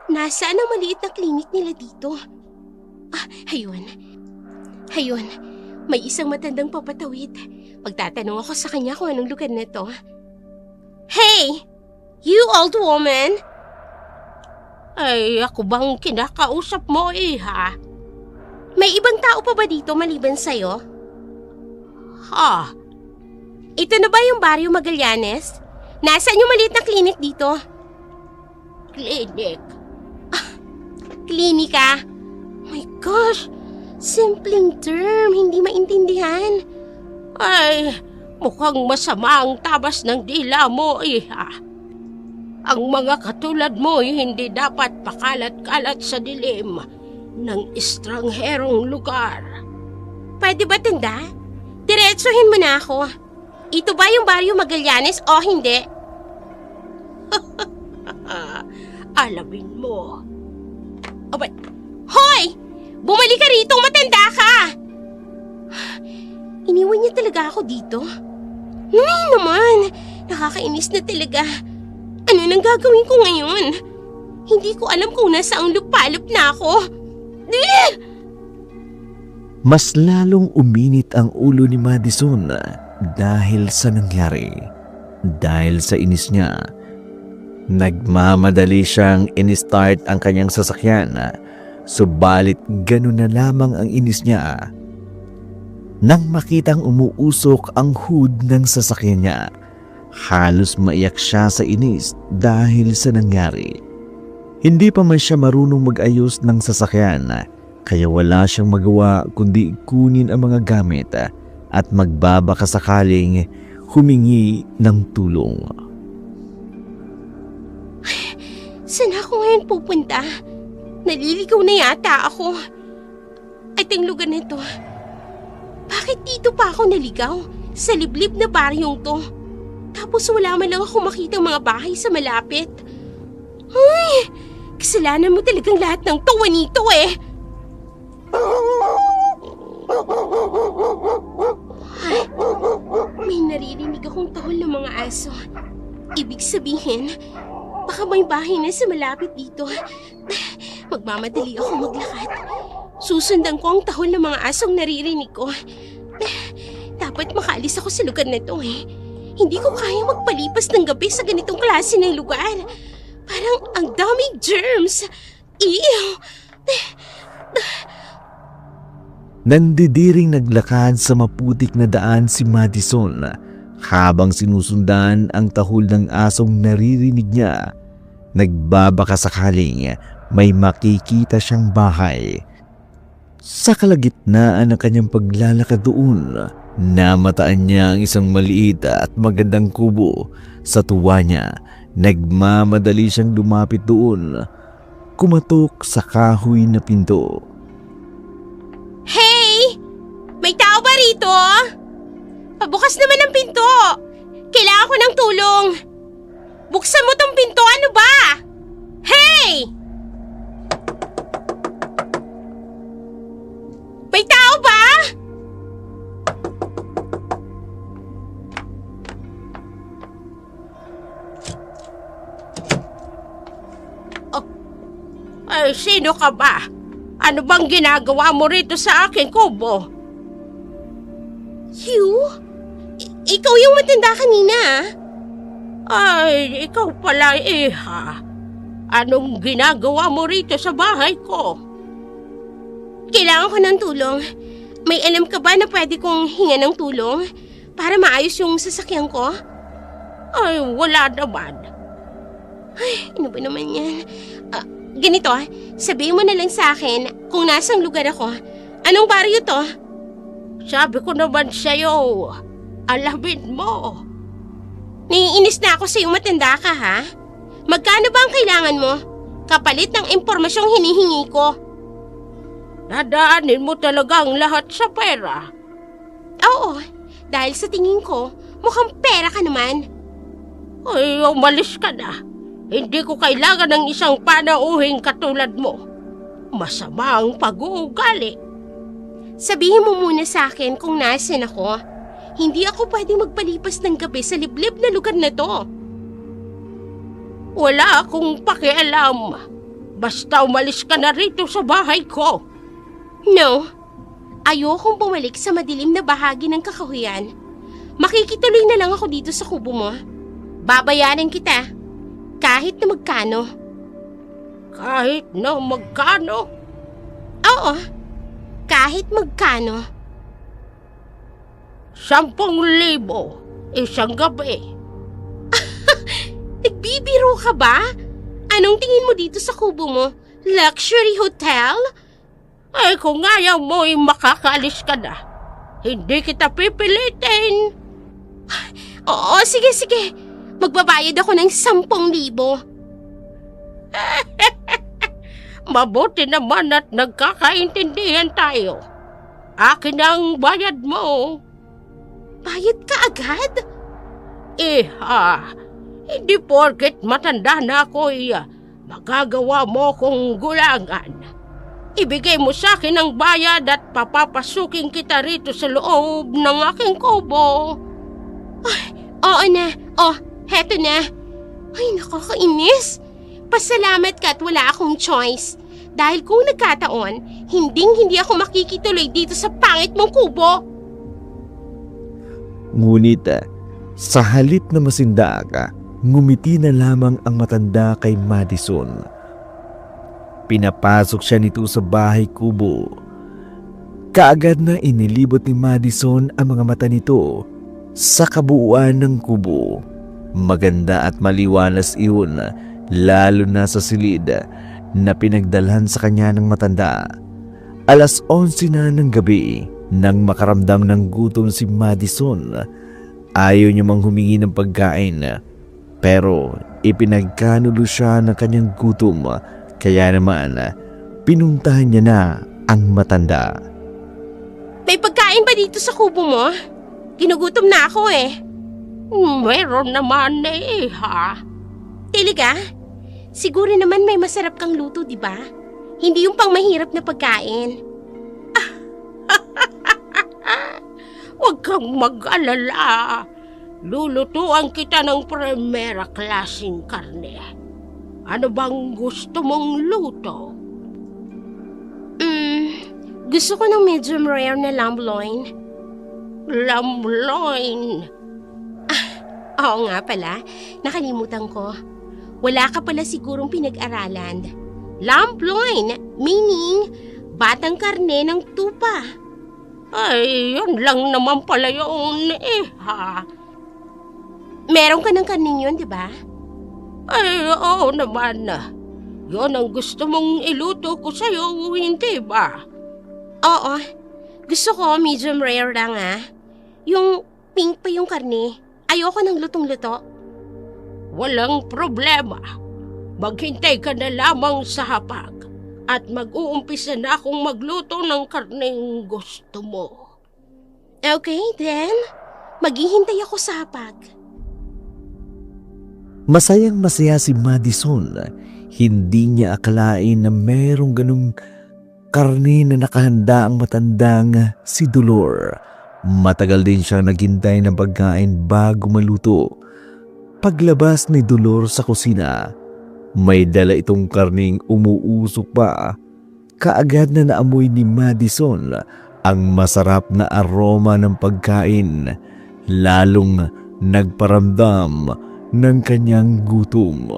nasaan ang maliit na klinik nila dito? Ah, ayun. Ayun, may isang matandang papatawid. Magtatanong ako sa kanya kung anong lugar na to. Hey! You old woman! Ay, ako bang kinakausap mo ha? May ibang tao pa ba dito maliban sa'yo? Ha? Ito na ba yung Barrio Magallanes? Nasaan yung maliit na klinik dito? Klinik? Klinika? My gosh! Simpleng term, hindi maintindihan. Ay, mukhang masama ang tabas ng dila mo ha? Ang mga katulad mo hindi dapat pakalat-kalat sa dilim ng estrangherong lugar. Pwede ba tanda? Diretsuhin mo na ako. Ito ba yung Barrio Magallanes o hindi? Alamin mo. Abay, hoy! Bumalik ka rito, matanda ka! Iniwan niya talaga ako dito? Nay naman, nakakainis na talaga. Ano nang gagawin ko ngayon? Hindi ko alam kung nasaang lupalop na ako. Mas lalong uminit ang ulo ni Madison dahil sa nangyari. Dahil sa inis niya, nagmamadali siyang in-start ang kanyang sasakyan. Subalit ganun na lamang ang inis niya. Nang makitang umuusok ang hood ng sasakyan niya, halos maiyak siya sa inis dahil sa nangyari. Hindi pa man siya marunong mag-ayos ng sasakyan, kaya wala siyang magawa kundi kunin ang mga gamit at magbabaka sakaling humingi ng tulong. Saan ako ngayon pupunta? Naliligaw na yata ako. At ang lugar na to, bakit dito pa ako naligaw? Sa liblib na baryong to. Tapos wala man lang ako makitang mga bahay sa malapit. Ay, kasalanan mo talagang lahat ng tuwa nito eh. Ay, may naririnig akong tahol ng mga aso. Ibig sabihin, baka may bahay na sa malapit dito. Magmamadali ako maglakad. Susundan ko ang tahol ng mga asong naririnig ko. Dapat makaalis ako sa lugar na to eh. Hindi ko kaya magpalipas ng gabi sa ganitong klase ng lugar. Parang ang daming germs. Ew! Nandidiring naglakad sa maputik na daan si Madison habang sinusundan ang tahol ng asong naririnig niya. Nagbabaka sakaling may makikita siyang bahay. Sa kalagitnaan ng kanyang paglalakad doon, namataan niya ang isang maliit at magandang kubo. Sa tuwa niya, nagmamadali siyang lumapit doon. Kumatok sa kahoy na pinto. Hey! May tao ba rito? Pabukas naman ang pinto. Kailangan ko ng tulong. Buksan mo tong pinto, ano ba? Hey! May tao ba? Ay, sino ka ba? Ano bang ginagawa mo rito sa aking kubo? Hugh? Ikaw yung matanda kanina, ah? Ay, ikaw pala, Iha. Anong ginagawa mo rito sa bahay ko? Kailangan ko ng tulong. May alam ka ba na pwede kong hinga ng tulong para maayos yung sasakyan ko? Ay, wala naman. Ay, ano ba naman yan? Ganito, sabihin mo na lang sa akin kung nasang lugar ako. Anong baryo to? Sabi ko naman sa'yo, alamin mo. Naiinis na ako sa'yo, matanda ka, ha? Magkano ba ang kailangan mo? Kapalit ng impormasyong hinihingi ko. Nadaanin mo talaga ang lahat sa pera. Oo, dahil sa tingin ko, mukhang pera ka naman. Ay, umalis ka na. Hindi ko kailangan ng isang panauhing katulad mo. Masama ang pag-uugali. Sabihin mo muna sa akin kung nasan ako. Hindi ako pwede magpalipas ng gabi sa liblib na lugar na to. Wala akong pakialam. Basta umalis ka na rito sa bahay ko. No, ayokong bumalik sa madilim na bahagi ng kakahuyan. Makikituloy na lang ako dito sa kubo mo. Babayaran kita. Kahit na magkano. Kahit na magkano? Oo, kahit magkano. 10,000 isang gabi. Nagbibiro ka ba? Anong tingin mo dito sa kubo mo? Luxury hotel? Ay, kung ayaw mo makakaalis ka na. Hindi kita pipilitin. Oo, sige. Magbabayad ako ng 10,000. Mabuti naman at nagkakaintindihan tayo. Akin ang bayad mo. Bayad ka agad? Iha, hindi porket matanda na ako magagawa mo kong gulangan. Ibigay mo sa akin ang bayad at papapasukin kita rito sa loob ng aking kubo. Ay, oo na. Oh, heto na. Ay, nakakainis. Pasalamat ka at wala akong choice. Dahil kung nagkataon, hindi ako makikituloy dito sa pangit mong kubo. Ngunit sa halip na masinda ka, ngumiti na lamang ang matanda kay Madison. Pinapasok siya nito sa bahay kubo. Kaagad na inilibot ni Madison ang mga mata nito sa kabuuan ng kubo. Maganda at maliwalas iyon, lalo na sa silid na pinagdalhan sa kanya ng matanda. 11:00 na ng gabi nang makaramdam ng gutom si Madison. Ayaw niya mang humingi ng pagkain, pero ipinagkanulo siya ng kanyang gutom, kaya naman pinuntahan niya na ang matanda. May pagkain ba dito sa kubo mo? Ginugutom na ako eh. Meron naman ha. Talaga? Siguro naman may masarap kang luto, di ba? Hindi yung pang mahirap na pagkain. Huwag kang mag-alala. Lulutuan kita ng primera klaseng karne. Ano bang gusto mong luto? Gusto ko ng medium rare na lamb loin. Lamb loin. Oo nga pala, nakalimutan ko. Wala ka pala sigurong pinag-aralan. Lamb loin, meaning batang karne ng tupa. Ay, yun lang naman pala yun ha. Meron ka ng karning yun, di ba? Ay, oo naman. Yun ang gusto mong iluto ko sa'yo, hindi ba? Oo. Gusto ko medium rare lang Yung pink pa yung karne. Ayoko ng lutong-luto. Walang problema. Maghintay ka na lamang sa hapag at mag-uumpisa na akong magluto ng karneng gusto mo. Okay, then. Maghihintay ako sa hapag. Masayang masaya si Madison. Hindi niya akalain na merong ganung karne na nakahanda ang matandang si Dolor. Matagal din siyang naghintay ng pagkain bago maluto. Paglabas ni Dolor sa kusina, May dala itong karning umuusok pa. Kaagad na naamoy ni Madison ang masarap na aroma ng pagkain, lalong nagparamdam ng kanyang gutom.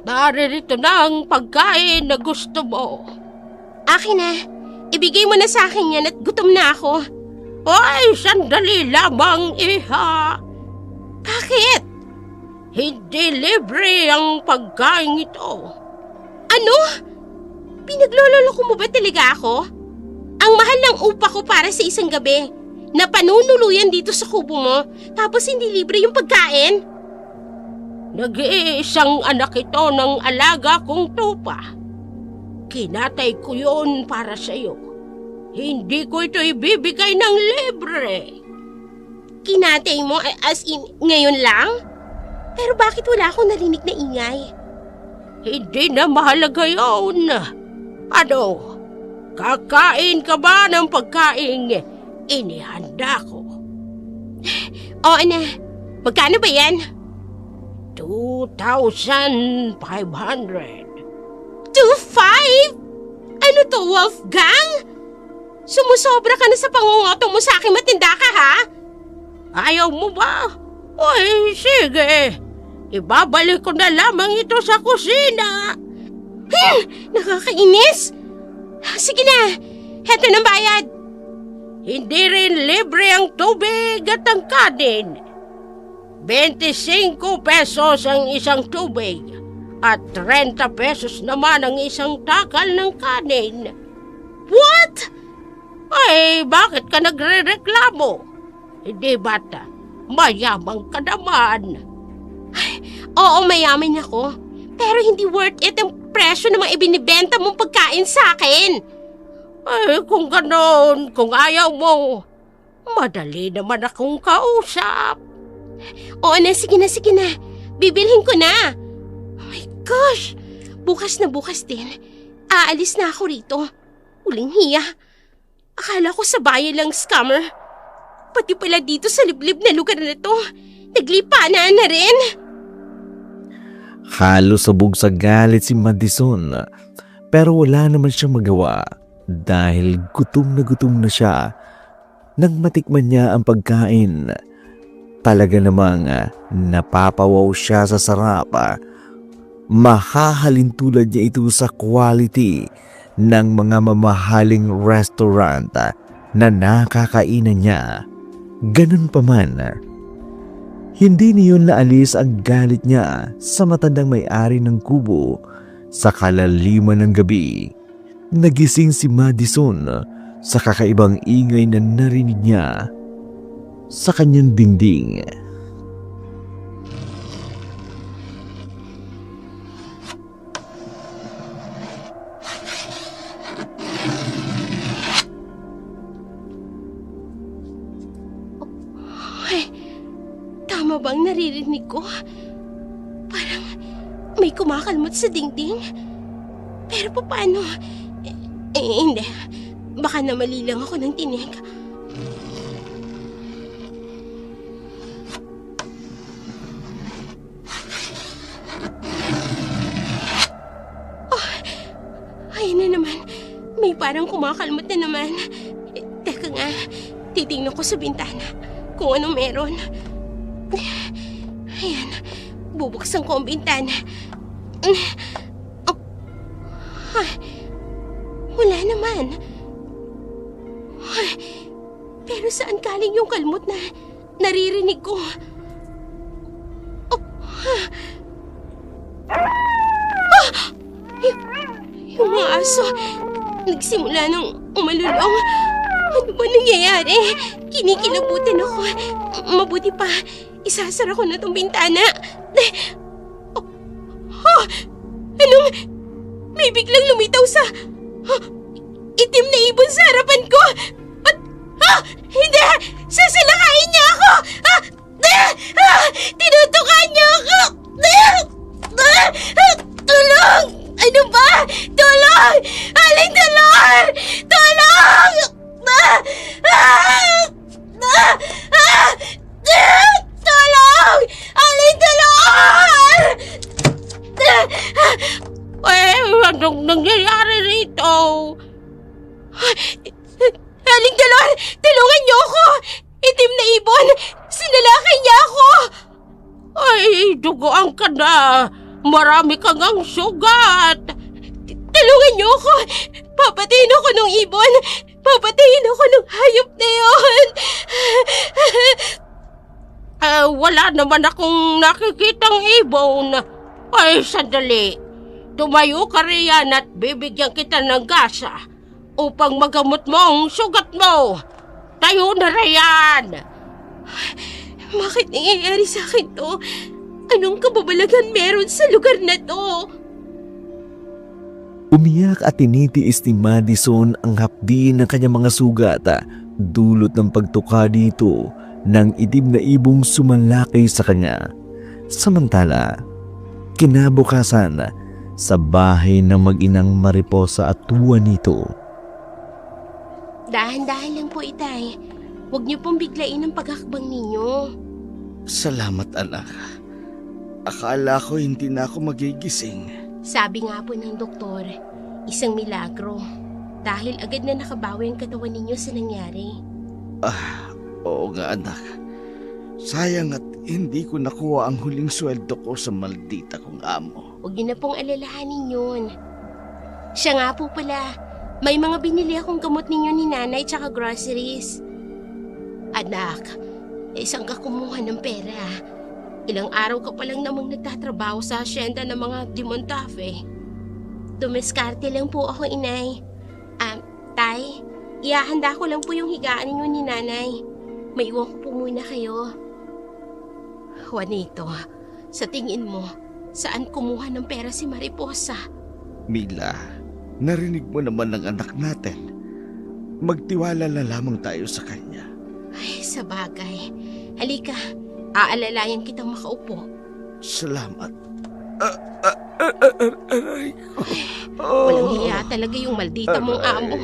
Naririto na ang pagkain na gusto mo. Akin na. Ibigay mo na sa akin yan at gutom na ako. Ay, sandali lamang, iha. Bakit? Hindi libre ang pagkain ito. Ano? Pinaglololoko mo ba talaga ako? Ang mahal ng upa ko para sa isang gabi. Na panunuluyan dito sa kubo mo, tapos hindi libre yung pagkain? Nag-iisang anak ito ng alaga kong tupa. Kinatay ko yun para sa'yo. Hindi ko ito ibibigay ng libre. Kinatay mo as in ngayon lang? Pero bakit wala akong narinig na ingay? Hindi na mahalaga yun. Ano? Kakain ka ba ng pagkain inihanda ko? Oo na. Magkano ba yan? 2,500. 2,500? Ano to, Wolfgang? Sumusobra ka na sa pangungoto mo sa akin, matinda ka ha? Ayaw mo ba? Uy, sige. Ibabalik ko na lamang ito sa kusina. Nakakainis. Sige na, heto ng bayad. Hindi rin libre ang tubig at ang kanin. 25 pesos ang isang tubig at 30 pesos naman ang isang takal ng kanin. What? Ay, bakit ka nagre-reklamo? Hindi bata, mayamang ka naman. Oo, mayaman ako. Pero hindi worth it ang presyo ng mga ibinibenta mong pagkain sa akin. Ay, kung ganon, kung ayaw mo, madali naman akong kausap. Oo na, sige na, sige na. Bibilhin ko na. Oh my gosh, bukas na bukas din. Aalis na ako rito. Uling hiya. Akala ko sa bayan lang scammer. Pati pala dito sa liblib na lugar na to, naglipanan na rin. Halos sabog sa galit si Madison, pero wala naman siyang magawa dahil gutom na siya. Nang matikman niya ang pagkain, talaga namang napapawaw siya sa sarap. Mahahalin tulad niya ito sa quality ng mga mamahaling restaurant na nakakainan niya. Ganun pa man, hindi niyon naalis ang galit niya sa matandang may-ari ng kubo. Sa kalaliman ng gabi, nagising si Madison sa kakaibang ingay na narinig niya sa kanyang dingding. Tama bang naririnig ko? Parang may kumakalmot sa dingding. Pero paano? Hindi. Baka namali lang ako ng tinig. Oh, ayun na naman. May parang kumakalmot na naman. Teka nga, titingnan ko sa bintana kung anong meron. Ayan, bubuksan ko ang bintana. Wala naman. Pero saan galing yung kalmot na naririnig ko? Yung mga aso, nagsimula nang umalulong. Ano ba nangyayari? Kinikilabutan ako. Mabuti pa, isasara ko na tong bintana. Anong? May biglang lumitaw sa itim na ibon sa harapan ko. Hindi! Sasalakayin niya ako! Tinutukan niya ako! Tulong! Ano ba? Tulong! Aling tulong! Tulong! Tulong! Anong nangyayari rito? Aling Dolor, tulungan niyo ako! Itim na ibon! Sinalakay niya ako! Ay, duguan ka na. Marami kang ang sugat. Tulungan niyo ako! Papatayin ako ng ibon! Papatayin ako ng hayop na yun! Wala naman akong nakikitang ibon. Ay, sandali. Tumayo ka riyan at bibigyan kita ng gasa upang magamot mo ang sugat mo. Tayo na riyan! Bakit nangyayari sa akin to? Anong kababalagan meron sa lugar na to? Umiyak at tinitiis ni Madison ang hapdi ng kanyang mga sugat, dulot ng pagtuka dito ng itim na ibong sumalakay sa kanya. Samantala, kinabukasan, sa bahay ng mag-inang Mariposa at Juanito. Dahan-dahan lang po, Itay. Huwag niyo pong biglain ang paghakbang ninyo. Salamat, anak. Akala ko hindi na ako magigising. Sabi nga po ng doktor, isang milagro. Dahil agad na nakabawi ang katawan ninyo sa nangyari. Oo nga, anak. Sayang at hindi ko nakuha ang huling sweldo ko sa maldita kong amo. Huwag niyo na pong alalahanin yun. Siya nga po pala, may mga binili akong gamot ninyo ni nanay tsaka groceries. Anak, isang ka kumuha ng pera. Ilang araw ka pa lang namang nagtatrabaho sa asyenda ng mga Dimontafe. Dumiskarte lang po ako, inay. Tay, ihahanda ko lang po yung higaan ninyo ni nanay. Maiwan ko po muna kayo. Juanito, sa tingin mo, saan kumuha ng pera si Mariposa? Mila, narinig mo naman ng anak natin. Magtiwala na lamang tayo sa kanya. Ay, sa bagay. Halika, aalalayan kitang makaupo. Salamat. Walang hiya talaga yung maldita mong amo.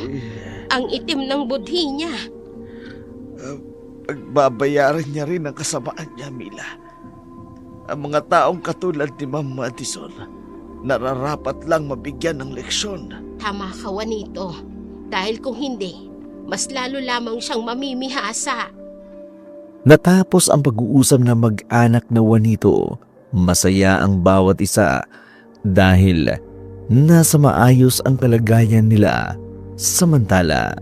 Ang itim ng budhi niya. Pagbabayaran niya rin ang kasamaan niya, Mila. Ang mga taong katulad ni Ma'am Madison, nararapat lang mabigyan ng leksyon. Tama ka, Juanito. Dahil kung hindi, mas lalo lamang siyang mamimihasa. Natapos ang pag-uusap ng mag-anak na Juanito, masaya ang bawat isa dahil nasa maayos ang kalagayan nila. Samantala,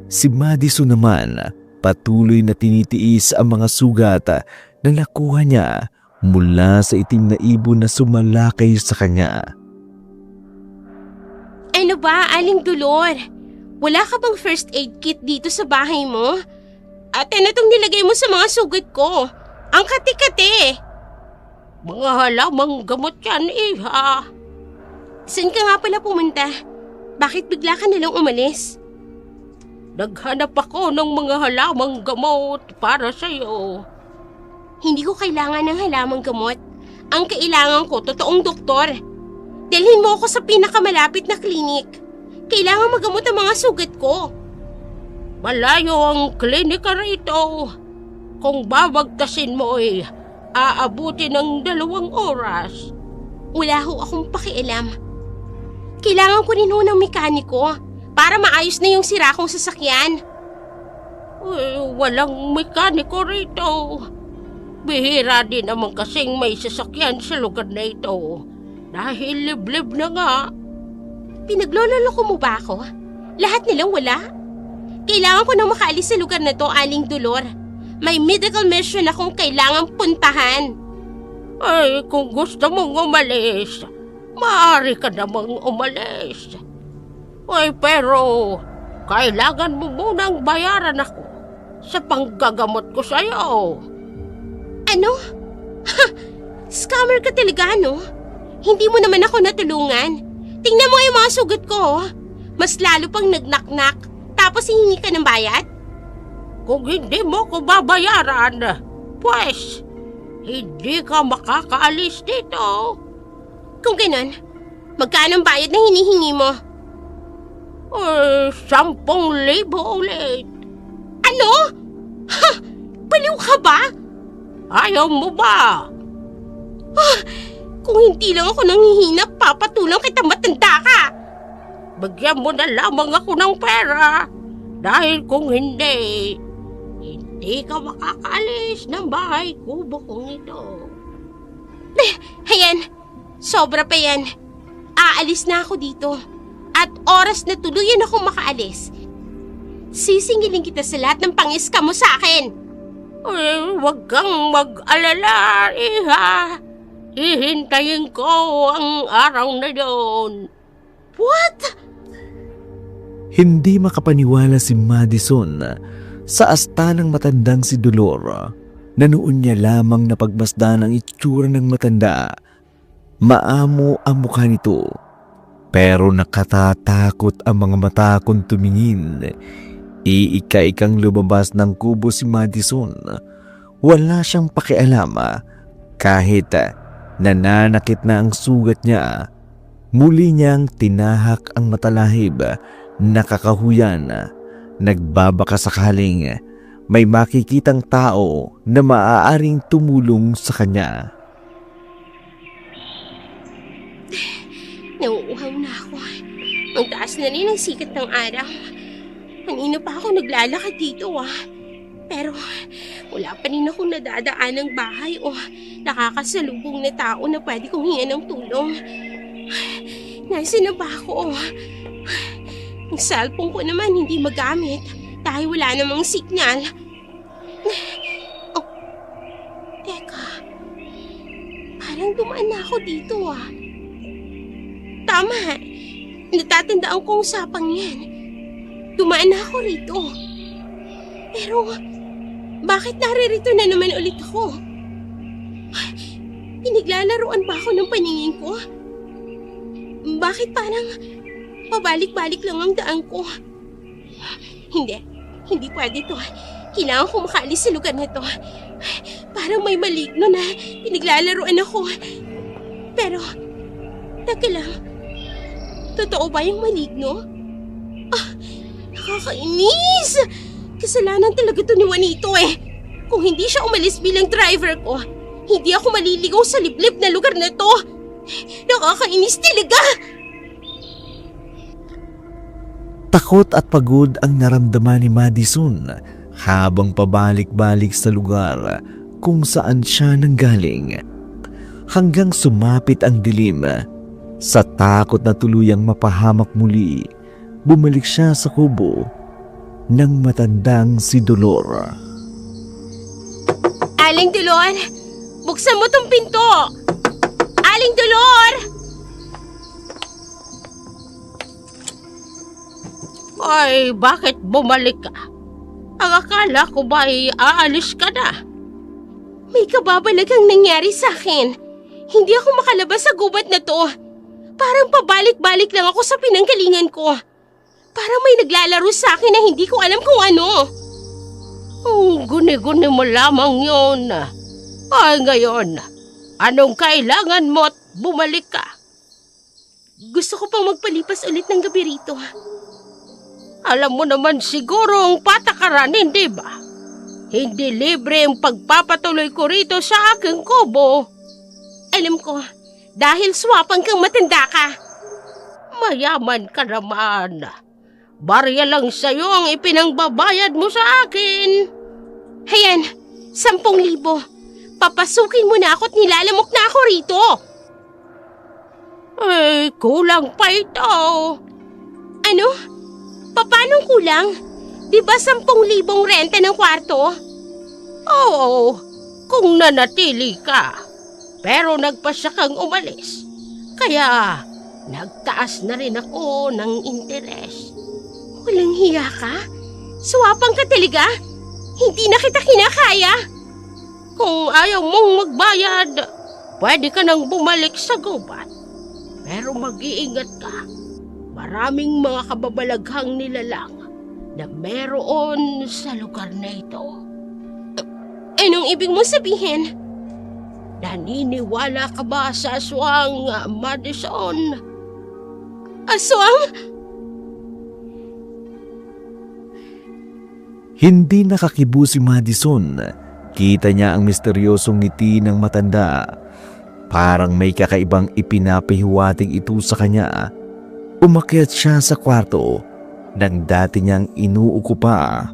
si Madison naman patuloy na tinitiis ang mga sugat na nakuha niya mula sa itim na ibon na sumalakay sa kanya. Ano ba, Aling Dolor? Wala ka bang first aid kit dito sa bahay mo? At ano itong nilagay mo sa mga sugat ko? Ang kati-kati. Mga halamang gamot yan, iha. Saan ka nga pala pumunta? Bakit bigla ka nalang umalis? Naghanap ako ng mga halamang gamot para sa'yo. Hindi ko kailangan ng halamang gamot. Ang kailangan ko, totoong doktor. Dalhin mo ako sa pinakamalapit na klinik. Kailangan magamot ang mga sugat ko. Malayo ang klinika rito. Kung babagtasin mo aabuti ng 2 oras. Wala ho akong pakialam. Kailangan ko rin ho ng mekaniko para maayos na yung sira kong sasakyan. Walang mekaniko rito. Bihira din naman kasing may sasakyan sa lugar na ito. Dahil liblib na nga. Pinaglololoko mo ba ako? Lahat nilang wala? Kailangan ko nang makaalis sa lugar na to, Aling Dolor. May medical mission akong kailangang puntahan. Ay, kung gusto mong umalis, maaari ka namang umalis. Ay, pero kailangan mo munang bayaran ako sa panggagamot ko sa'yo. Ano? Ha! Scammer ka talaga, no? Hindi mo naman ako natulungan. Tingnan mo yung mga sugat ko. Mas lalo pang nagnaknak. Tapos hihingi ka ng bayad? Kung hindi mo ko babayaran, pues, hindi ka makakaalis dito. Kung ganun, magkano ang bayad na hinihingi mo? 10,000 ulit. Ano? Ha! Baliw ka ba? Ayaw mo ba? Kung hindi lang ako nanghihina, papatulang kita, matanda ka! Bigyan mo na lamang ako ng pera. Dahil kung hindi ka makakaalis ng bahay kubo kong ito. Ayan, sobra pa yan. Aalis na ako dito. At oras na tuluyan ako makaalis. Sisingilin kita sa lahat ng pangiska mo sa akin. Ay, huwag kang mag-alala, iha. Ihintayin ko ang araw na yun. What? Hindi makapaniwala si Madison sa asta ng matandang si Dolor na noon niya lamang napagmasdan ang itsura ng matanda. Maamo ang mukha nito, pero nakatatakot ang mga mata kung tumingin. Iika-ikang lumabas ng kubo si Madison. Wala siyang pakialam kahit nananakit na ang sugat niya. Muli niyang tinahak ang matalahib na kakahuyan. Nagbabaka sakaling may makikitang tao na maaaring tumulong sa kanya. Nauuhaw na ako. Ang taas na rin ang sikat ng araw. Kanina pa ako naglalakad dito Pero wala pa rin akong nadadaan ng bahay o nakakasalubong na tao na pwede kong hingan ng tulong. Nasaan na ba ako? Ang cellphone ko naman hindi magamit dahil wala namang signal. Oh, teka. Parang dumaan na ako dito Tama. Natatandaan ko ang usapang yan. Dumaan na ako rito. Pero bakit naririto na naman ulit ako? Pinaglalaroan ba ako ng paningin ko? Bakit parang pabalik-balik lang ang daan ko? Hindi pwede to. Kailangan ko makaalis sa lugar na to. Parang may maligno na pinaglalaroan ako. Pero, teka lang. Totoo ba yung maligno? Nakakainis! Kasalanan talaga to ni Juanito Kung hindi siya umalis bilang driver ko, hindi ako maliligaw sa liblib na lugar na to. Nakakainis talaga! Takot at pagod ang naramdaman ni Madison habang pabalik-balik sa lugar kung saan siya nanggaling. Hanggang sumapit ang dilim. Sa takot na tuluyang mapahamak muli, bumalik siya sa kubo ng matandang si Dolor. Aling Dolor! Buksan mo tong pinto! Aling Dolor! Ay, bakit bumalik ka? Ang akala ko ba ay aalis ka na? May kababalagang nangyari sa akin. Hindi ako makalabas sa gubat na to. Parang pabalik-balik lang ako sa pinanggalingan ko. Parang may naglalaro sa akin na hindi ko alam kung ano. Guni-guni mo lamang yun. Ay, ngayon, anong kailangan mo at bumalik ka? Gusto ko pang magpalipas ulit ng gabi rito. Alam mo naman siguro ang patakaran, hindi ba? Hindi libre ang pagpapatuloy ko rito sa aking kubo. Alam ko, dahil swapang kang matanda ka. Mayaman ka naman. Barya lang sa'yo ang ipinangbabayad mo sa akin. Hayan, 10,000. Papasukin mo na ako at nilalamok na ako rito. Eh, kulang pa ito. Ano? Paano kulang? Di ba 10,000 renta ng kwarto? Oo, kung nanatili ka. Pero nagpasya kang umalis. Kaya nagtaas na rin ako ng interes. Walang hiya ka? Swapang ka talaga? Hindi na kita kinakaya? Kung ayaw mong magbayad, pwede ka nang bumalik sa gubat. Pero mag-iingat ka. Maraming mga kababalaghang nilalang na meron sa lugar na ito. Anong ibig mo sabihin? Naniniwala ka ba sa aswang, Madison? Aswang? Hindi nakakibo si Madison. Kita niya ang misteryosong ngiti ng matanda. Parang may kakaibang ipinapahiwatig ito sa kanya. Umakyat siya sa kwarto ng dati niyang inuukupa.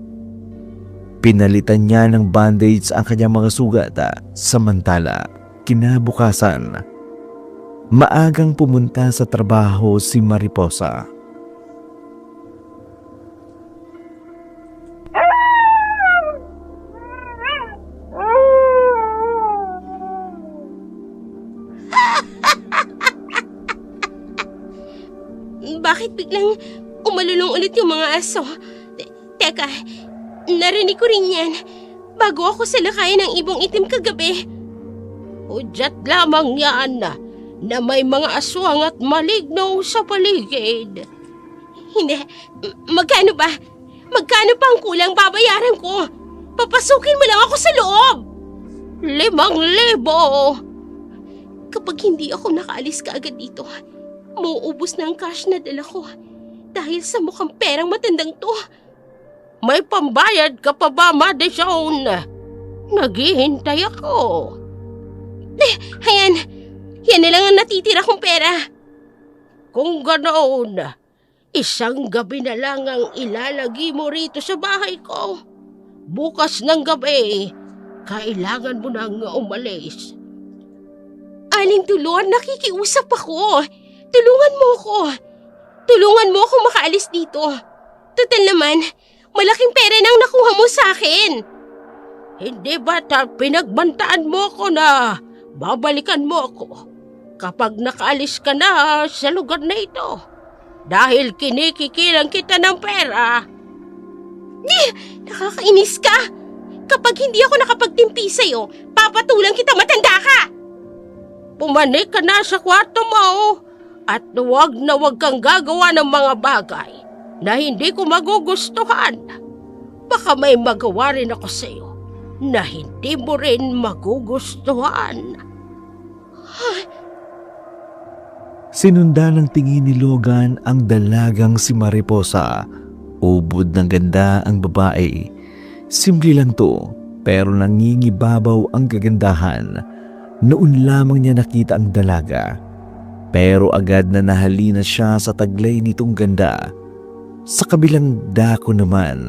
Pinalitan niya ng bandage ang kanyang mga sugat. Samantala, kinabukasan, maagang pumunta sa trabaho si Mariposa. Bakit biglang umalulong ulit yung mga aso? Teka, narinig ko rin yan bago ako salakayan ng ibong itim kagabi. Udyat lamang yan na may mga aswang at maligno sa paligid. Hindi, magkano ba? Magkano pa ang kulang babayaran ko? Papasukin mo lang ako sa loob! 5,000! Kapag hindi ako nakaalis kaagad dito, mauubos na ang cash na dala ko dahil sa mukhang perang matandang to. May pambayad ka pa ba, Madison? Naghihintay ako. Ayan, yan na lang ang natitira kong pera. Kung ganoon, isang gabi na lang ang ilalagi mo rito sa bahay ko. Bukas ng gabi, kailangan mo nang umalis. Aling Tulon, nakikiusap ako. Tulungan mo ako. Tulungan mo akong makaalis dito. Total naman, malaking pera nang nakuha mo sa akin. Hindi ba't pinagbantaan mo ako na babalikan mo ako kapag nakaalis ka na sa lugar na ito? Dahil kinikikilang kita ng pera. Nakakainis ka. Kapag hindi ako nakapagtimpi sa'yo, papatulang kita, matanda ka. Pumanik ka na sa kwarto mo at huwag na huwag kang gagawa ng mga bagay na hindi ko magugustuhan. Baka may magawa rin ako sa'yo na hindi mo rin magugustuhan. Sinundan ng tingin ni Logan ang dalagang si Mariposa. Ubod ng ganda ang babae. Simple lang to, pero nangingibabaw ang kagandahan. Noon lamang niya nakita ang dalaga, pero agad na nahalina siya sa taglay nitong ganda. Sa kabilang dako naman,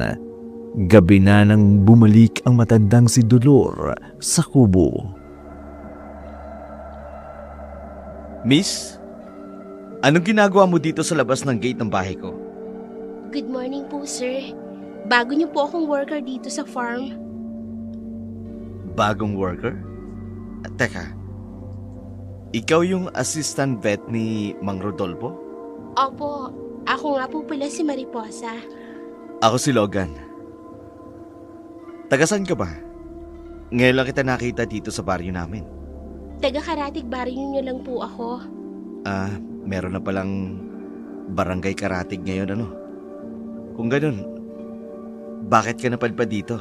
gabi na nang bumalik ang matandang si Dolor sa kubo. Miss, anong ginagawa mo dito sa labas ng gate ng bahay ko? Good morning po, sir. Bago niyo po akong worker dito sa farm. Bagong worker? Teka, ikaw yung assistant vet ni Mang Rodolfo? Opo, ako nga po pala si Mariposa. Ako si Logan. Tagasan ka ba? Ngayon lang kita nakita dito sa baryo namin. Taga-Karatig Baryo niyo lang po ako. Meron na palang barangay Karatig ngayon, ano? Kung ganun, bakit ka napadpad dito?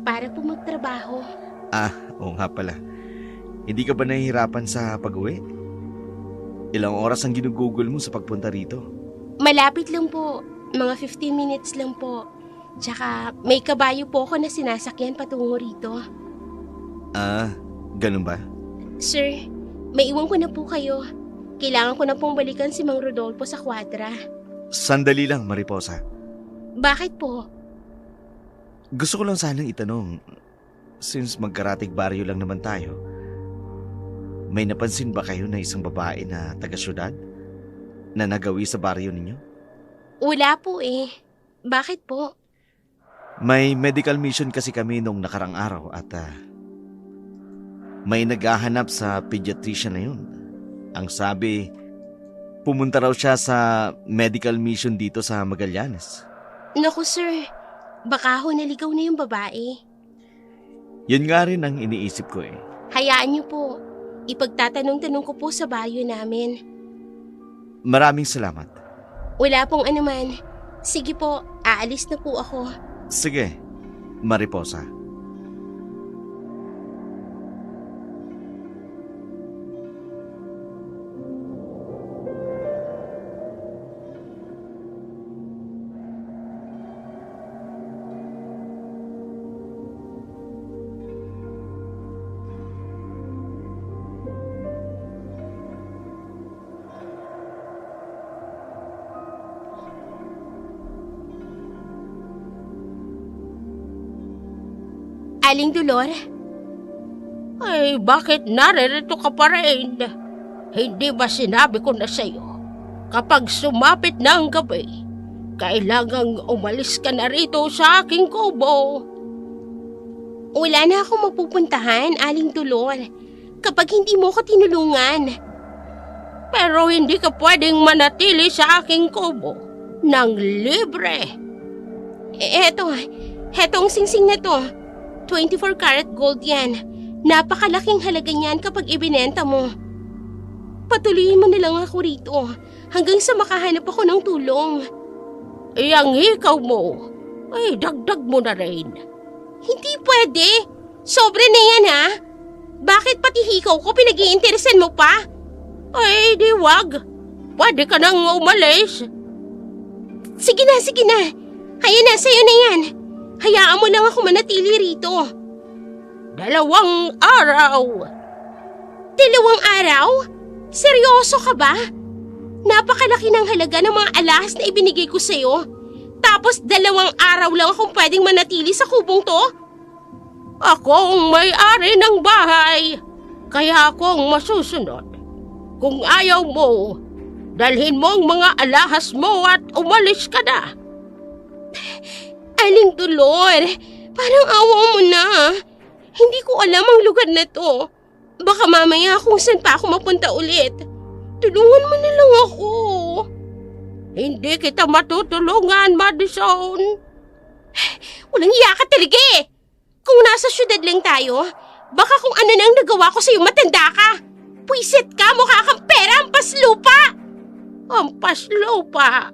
Para po magtrabaho. Oo nga pala. Hindi ka ba nahihirapan sa pag-uwi? Ilang oras ang ginugugol mo sa pagpunta rito? Malapit lang po. Mga 15 minutes lang po. Tsaka may kabayo po ako na sinasakyan patungo rito. Ganun ba? Sir, may iwan ko na po kayo. Kailangan ko na pong balikan si Mang Rodolfo sa kwadra. Sandali lang, Mariposa. Bakit po? Gusto ko lang sanang itanong, since magkaratig baryo lang naman tayo, may napansin ba kayo na isang babae na taga-syudad na nagawi sa baryo ninyo? Wala po eh. Bakit po? May medical mission kasi kami nung nakarang araw at may naghahanap sa pediatrician na yun. Ang sabi, pumunta raw siya sa medical mission dito sa Magallanes. Naku sir, baka ho naligaw na yung babae. Yun nga rin ang iniisip ko eh. Hayaan niyo po. Ipagtatanong-tanong ko po sa bayo namin. Maraming salamat. Wala pong anuman. Sige po, aalis na po ako. Sige, Mariposa. Aling Dolor? Ay, bakit naririto ka pa rin? Hindi ba sinabi ko na sa'yo? Kapag sumapit na ang gabi, kailangang umalis ka na rito sa aking kubo. Wala na akong mapupuntahan, Aling Dolor, kapag hindi mo ko tinulungan. Pero hindi ka pwedeng manatili sa aking kubo ng libre. Hetong singsing na to. 24 karat gold yan. Napakalaking halaga niyan kapag ibinenta mo. Patuloyin mo na lang ako rito hanggang sa makahanap ako ng tulong. Iyang ikaw mo, ay dagdag mo na rin. Hindi pwede. Sobre na yan ha. Bakit pati hikaw ko pinag-iinteresan mo pa? Ay di wag. Pwede ka nang umalis. Sige na. Hayaan na, sa'yo na yan. Hayaan mo lang ako manatili rito. 2 araw. 2 araw? Seryoso ka ba? Napakalaki ng halaga ng mga alahas na ibinigay ko sa'yo. Tapos 2 araw lang akong pwedeng manatili sa kubong to? Ako ang may-ari ng bahay. Kaya ako ang masusunod. Kung ayaw mo, dalhin mo ang mga alahas mo at umalis ka na. Aling Dolor, parang awa mo na. Hindi ko alam ang lugar na to. Baka mamaya kung saan pa ako mapunta ulit. Tulungan mo na lang ako. Hindi kita matutulungan, Madison. Walang iya ka talaga eh. Kung nasa syudad lang tayo, baka kung ano na ang nagawa ko sa'yo matanda ka. Pwisit ka, mukha kang pera, ampas lupa. Ampas lupa?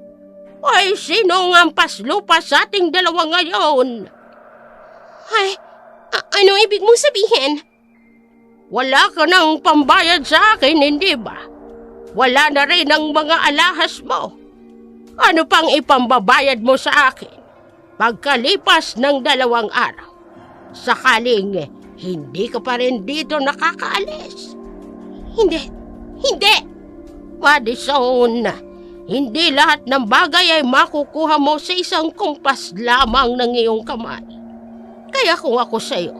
Ay, sino ang ampas lupa sa ating dalawa ngayon? Ay, ano ibig mong sabihin? Wala ka nang pambayad sa akin, hindi ba? Wala na rin ang mga alahas mo. Ano pang ipambabayad mo sa akin? Pagkalipas ng 2 araw, sakaling hindi ka pa rin dito nakakaalis. Hindi. Madison, hindi lahat ng bagay ay makukuha mo sa isang kumpas lamang ng iyong kamay. Kaya kung ako sa'yo,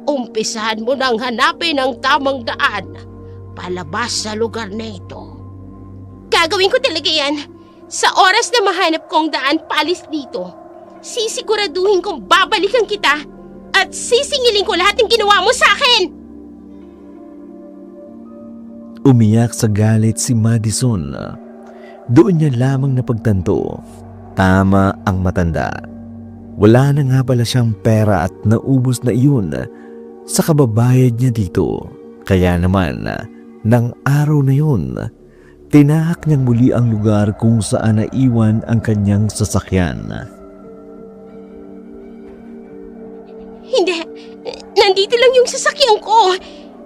umpisahan mo nang hanapin ang tamang daan palabas sa lugar na ito. Gagawin ko talaga yan. Sa oras na mahanap kong daan palis dito, sisiguraduhin kong babalikan kita at sisingilin ko lahat ng ginawa mo sa akin. Umiyak sa galit si Madison. Doon niya lamang napagtanto, tama ang matanda. Wala na nga pala siyang pera at naubos na iyon sa kababayad niya dito. Kaya naman, ng araw na yun, tinahak niyang muli ang lugar kung saan naiwan ang kanyang sasakyan. Hindi, nandito lang yung sasakyan ko.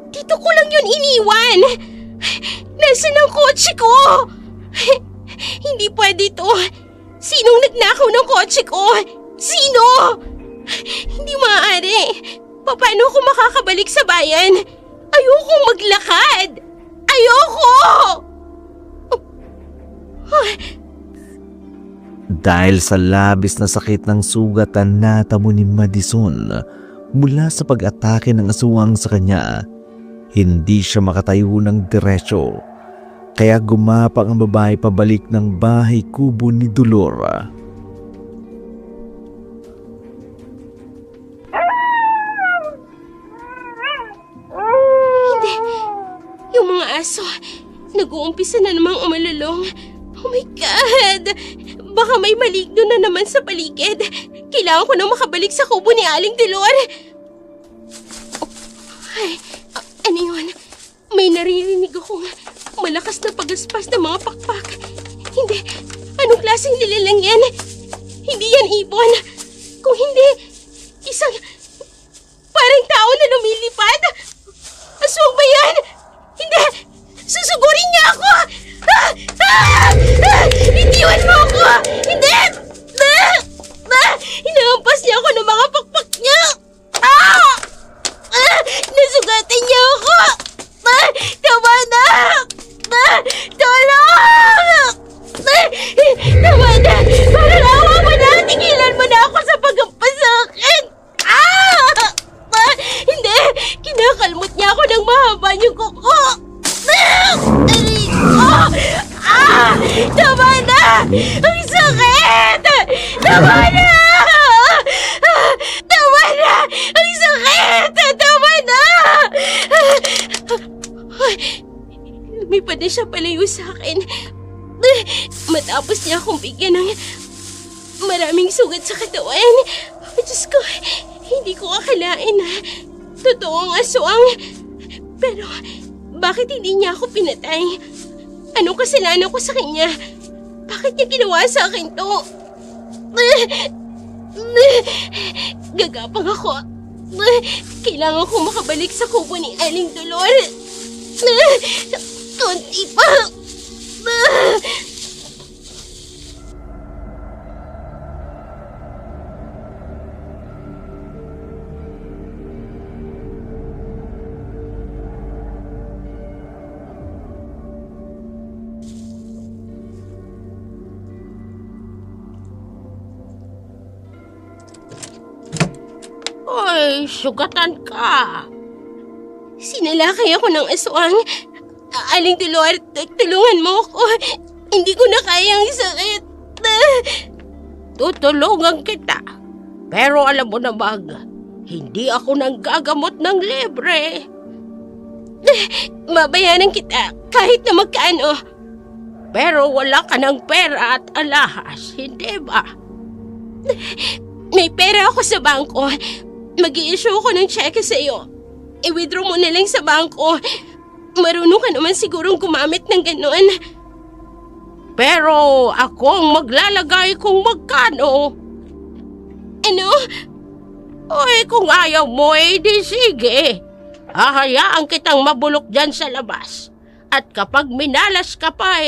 Dito ko lang yun iniwan. Nasaan ang kotse ko? Hindi pwede ito. Sinong nagnakaw ng kotse ko? Sino? Hindi maaari. Paano ako makakabalik sa bayan? Ayokong maglakad. Ayoko! Dahil sa labis na sakit ng sugat na natamo ni Madison mula sa pag-atake ng aswang sa kanya, hindi siya makatayo ng diretsyo. Kaya gumapang ang babae pabalik ng bahay kubo ni Dolor. Hindi. Yung mga aso, nag-uumpisa na namang umalulong. Oh my God! Baka may maligno na naman sa paligid. Kailangan ko nang makabalik sa kubo ni Aling Dolor. Ay, ano yun? May naririnig akong malakas na pagaspas ng mga pakpak. Hindi, anong klaseng nilalang yan? Hindi yan ibon. Kung hindi, isang parang tao na lumilipad. Aswang ba yan? Hindi! Susugurin niya ako! Itiwan mo ako! Hindi! Hinampas niya ako ng mga pakpak niya! Nasugatan niya ako! Tama na! Tulong! Tama na! Parang awa mo na! Tigilan mo na ako sa paghampas sa akin! Tama niyo ko! Aray ko! Tama na! Ang sakit! Tama na! Tama na! Ang sakit! Tama na! Lumipad na siya palayo sa akin. Matapos niya akong bigyan ng maraming sugat sa katawan. Diyos ko, hindi ko akalain na totoo ang aswang. Pero, bakit hindi niya ako pinatay? Anong kasalanan ko sa kanya? Bakit niya ginawa sa akin to? Gagapang ako. Kailangan kong makabalik sa kubo ni Aling Dolor. Konti pa. Oy, sugatan ka. Sinalakay ako ng aswang. Aling Dolor, tulungan mo ako. Hindi ko na kayang sakit. Tutulungan kita. Pero alam mo namang, hindi ako nang gagamot ng libre. Mabayaran kita kahit na magkano. Pero wala ka ng pera at alahas, hindi ba? May pera ako sa bangko. Mag-i-issue ako ng cheque sa iyo. I-withdraw mo na lang sa bangko. Marunong ka naman sigurong gumamit ng ganon. Pero ako ang maglalagay kung magkano. Ano? Oy, kung ayaw mo, di sige. Hahayaan kitang mabulok dyan sa labas. At kapag minalas ka pa,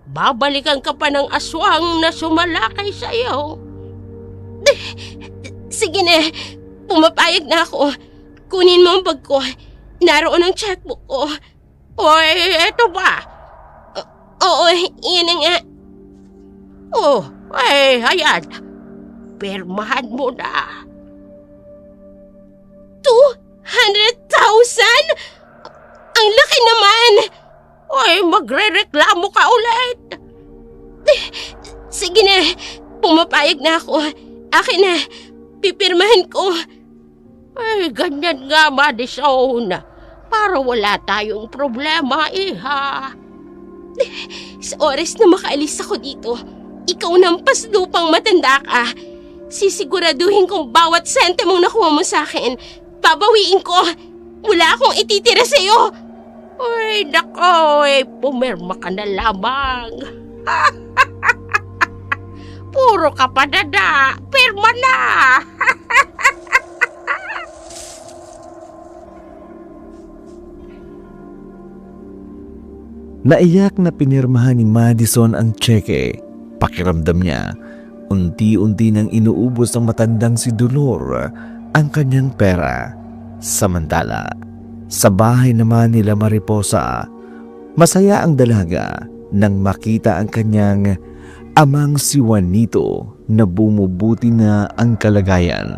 babalikan ka pa ng aswang na sumalakay sa iyo. Sige na, pumapayag na ako. Kunin mo ang bag ko. Naroon ang checkbook ko. Oy, eto ba? Oo, iyan na nga. Oh, ayan. Pirmahan mo na. 200,000? Ang laki naman! Oy, magre-reklamo ka ulit. Sige na, pumapayag na ako. Akin na, pipirmahan ko. Ay, ganyan nga, Madison. Para wala tayong problema, iha. Sa oras na makaalis ako dito, ikaw ng paslupang matanda ka. Sisiguraduhin kong bawat sentimong nakuha mo sa akin, babawiin ko. Wala akong ititira sa'yo. Uy, nako, pumirma ka na lamang. Puro ka pa dada, pirma na. Naiyak na pinirmahan ni Madison ang tseke. Pakiramdam niya, unti-unti nang inuubos ng matandang si Dolor ang kanyang pera. Samantala, sa bahay naman nila Mariposa, masaya ang dalaga nang makita ang kanyang amang si Juanito na bumubuti na ang kalagayan.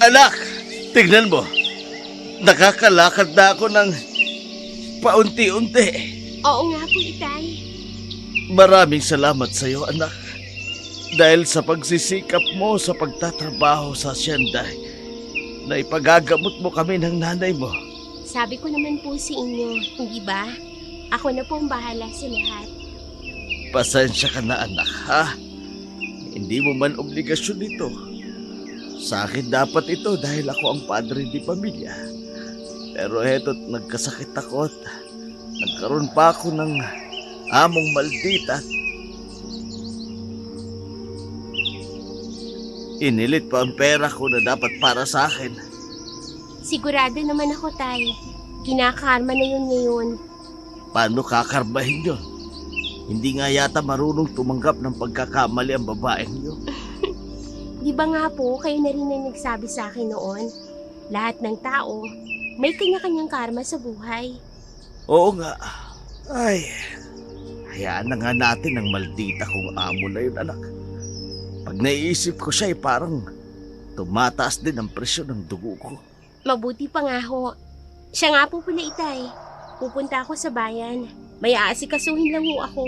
Anak, tignan mo. Nakakalakad na ako ng paunti-unti. Oo nga po, Itay. Maraming salamat sa iyo, anak. Dahil sa pagsisikap mo sa pagtatrabaho sa asyenda, na ipagagamot mo kami ng nanay mo. Sabi ko naman po sa inyo, hindi ba? Ako na po ang bahala sa lahat. Pasensya ka na, anak, ha? Hindi mo man obligasyon ito. Sa akin dapat ito dahil ako ang padre di pamilya. Pero heto't nagkasakit ako at nagkaroon pa ako ng among maldita. Inilit pa ang pera ko na dapat para sa akin. Sigurado naman ako, Tay. Kinakarma na yun ngayon. Paano kakarbahin yun? Hindi nga yata marunong tumanggap ng pagkakamali ang babaeng yun. Di ba nga po, kayo na rin ang nagsabi sa akin noon? Lahat ng tao, may kanya-kanyang karma sa buhay. Oo nga. Ay, hayaan na nga natin ang maldita kong amo na yun, anak. Pag naiisip ko siya, parang tumataas din ang presyo ng dugo ko. Mabuti pa nga ho. Siya nga po pala, Itay. Pupunta ako sa bayan. May aasikasuhin lang ho ako.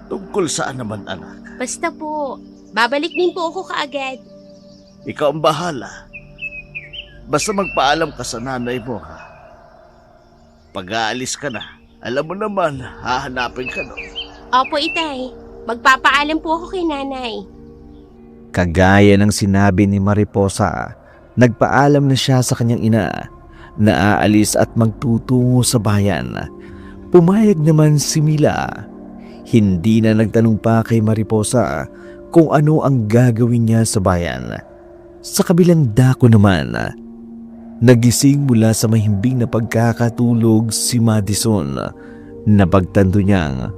Tungkol saan naman, anak? Basta po, babalik din po ako kaagad. Ikaw ang bahala. Basta magpaalam ka sa nanay mo, ha? Pag-aalis ka na, alam mo naman, hahanapin ka, no? Opo, Itay. Magpapaalam po ako kay nanay. Kagaya ng sinabi ni Mariposa, nagpaalam na siya sa kanyang ina na aalis at magtutungo sa bayan. Pumayag naman si Mila. Hindi na nagtanong pa kay Mariposa kung ano ang gagawin niya sa bayan. Sa kabilang dako naman, nagising mula sa mahimbing na pagkakatulog si Madison na pagtanto niyang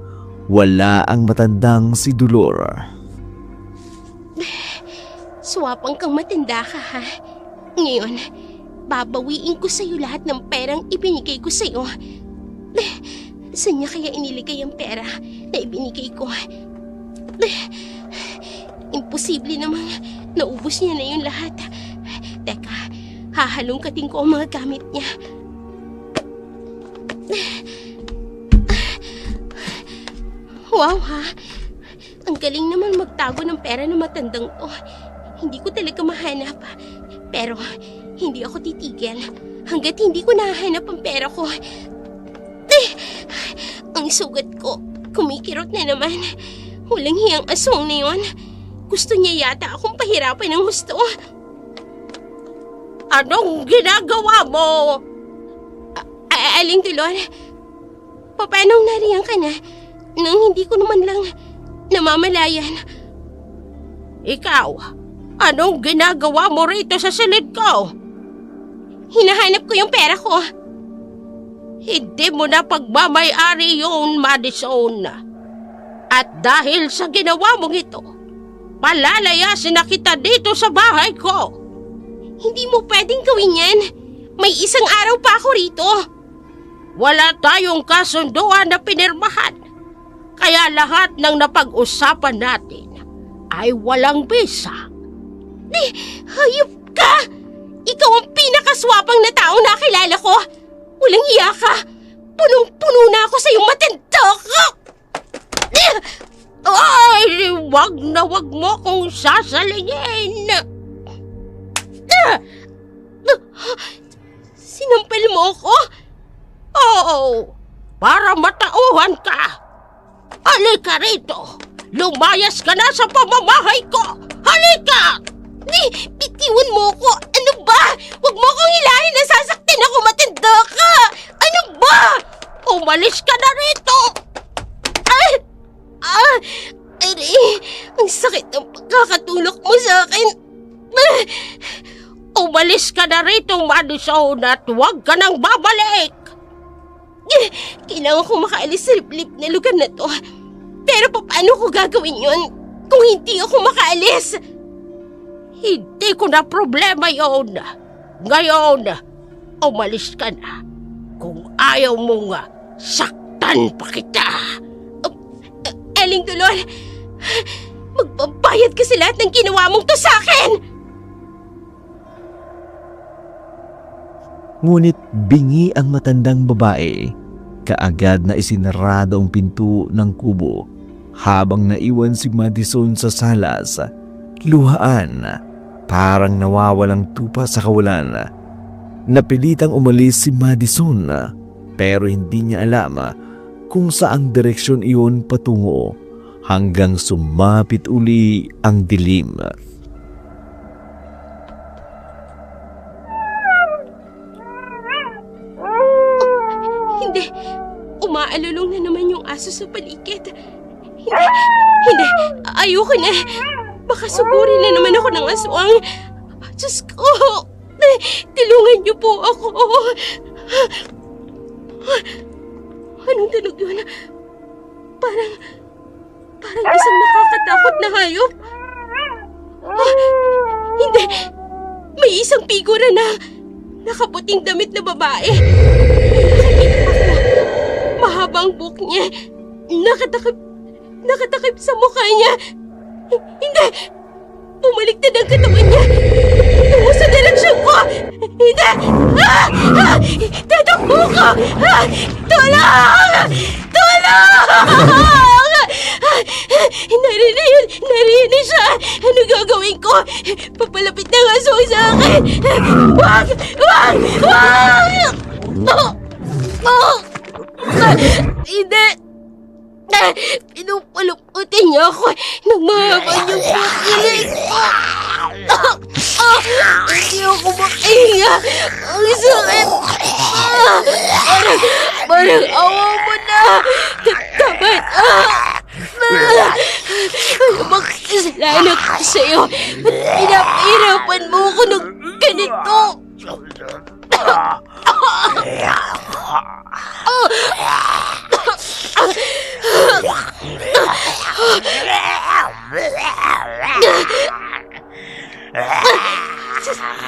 wala ang matandang si Dolor. Swapang kang matanda ka, ha? Ngayon, babawiin ko sa'yo lahat ng perang ibinigay ko sa'yo. Saan niya kaya iniligay ang pera na ibinigay ko? Imposible namang naubos niya na yung lahat. Teka, hahalongkatin ko ang mga gamit niya. Wow, ha? Ang galing naman magtago ng pera ng matandang to. Hindi ko talaga mahanap. Pero hindi ako titigil hanggat hindi ko nahanap ang pera ko. Ang sugat ko, kumikirot na naman. Walang hiyang aswang na yun. Gusto niya yata akong pahirapan ng gusto. Anong ginagawa mo? Aling Dolor, paano nariyan ka na nang hindi ko naman lang namamalayan? Ikaw, anong ginagawa mo rito sa silid ko? Hinahanap ko yung pera ko. Hindi mo na pagmamay-ari yun, Madison. At dahil sa ginawa mong ito, palalayasin na kita dito sa bahay ko. Hindi mo pwedeng gawin yan. May isang araw pa ako rito. Wala tayong kasunduan na pinirmahan. Kaya lahat ng napag-usapan natin ay walang bisa. Hayop ka! Ikaw ang pinakaswapang na taong nakilala ko. Walang iya ka. Punong-puno na ako sa iyong matanda ka. Ay, wag mo kong sasalingin. Sinampal mo ako? Oo, para matauhan ka. Halika rito. Lumayas ka na sa pamamahay ko. Halika! Bitiwan mo ko. Ano ba? Huwag mo akong hilahin na sasaktin ako, matanda ka. Ano ba? Umalis ka na rito. Ang sakit ng pagkakatulak mo sa akin. Umalis ka na rito, Madison, at huwag ka nang babalik. Kailangan ko makaalis sa liblib na lugar na to. Pero paano ko gagawin yun kung hindi ako makaalis? Hindi ko na problema yun. Ngayon, umalis ka na. Kung ayaw mo nga, saktan pa kita. Aling Dolor, magbabayad ka sa lahat ng ginawa mong to sa akin! Ngunit bingi ang matandang babae. Kaagad na isinarado ang pinto ng kubo habang naiwan si Madison sa salas. Luhaan, parang nawawalang tupa sa kawalan. Napilitang umalis si Madison pero hindi niya alam kung saang direksyon iyon patungo hanggang sumapit uli ang dilim. Hindi, umaalulong na naman yung aso sa paligid. Hindi, ayoko na. Baka sugurin na naman ako ng aswang. Diyos ko, tulungan niyo po ako. Anong tunog yun? Parang isang nakakatakot na hayop. Hindi, may isang figura na nakaputing damit na babae. Nakakita ako. Mahabang buhok niya. Nakatakip sa mukha niya. Hindi! Bumaliktad ang katawan niya. Tungo sa direksyon ko. Hindi! Tatakbo ko! Tulong! Tulong! Narinig siya. Ano gagawin ko? Papalapit na nga sa akin. Wag! Wag! Wag! Hindi! Pinupalupputin niya ako nang mahabang yung pakilig ko. Hindi ako makahinga. Ang sakit. Parang awa mo na. Dapat. Ano bang kasalanan ko sa'yo? At pinapahirapan mo ako ng ganito.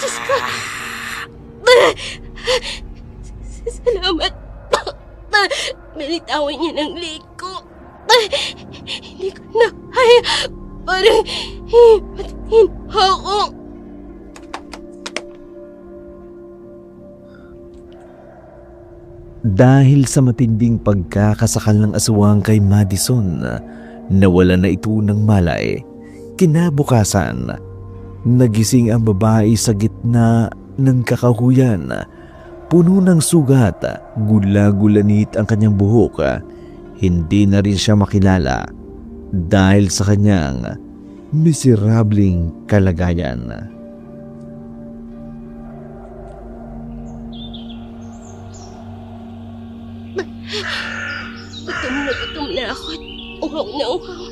Diyos ko. Salamat. Binitawan niya ng leg ko. Hindi ko na kaya. Parang himatayin ako. Dahil sa matinding pagkakasakal ng aswang kay Madison, nawala na ito ng malay. Kinabukasan, nagising ang babae sa gitna ng kakahuyan. Puno ng sugat, gula-gulanit ang kanyang buhok. Hindi na rin siya makilala dahil sa kanyang miserableng kalagayan. Gutom na ako at uhaw na uhaw.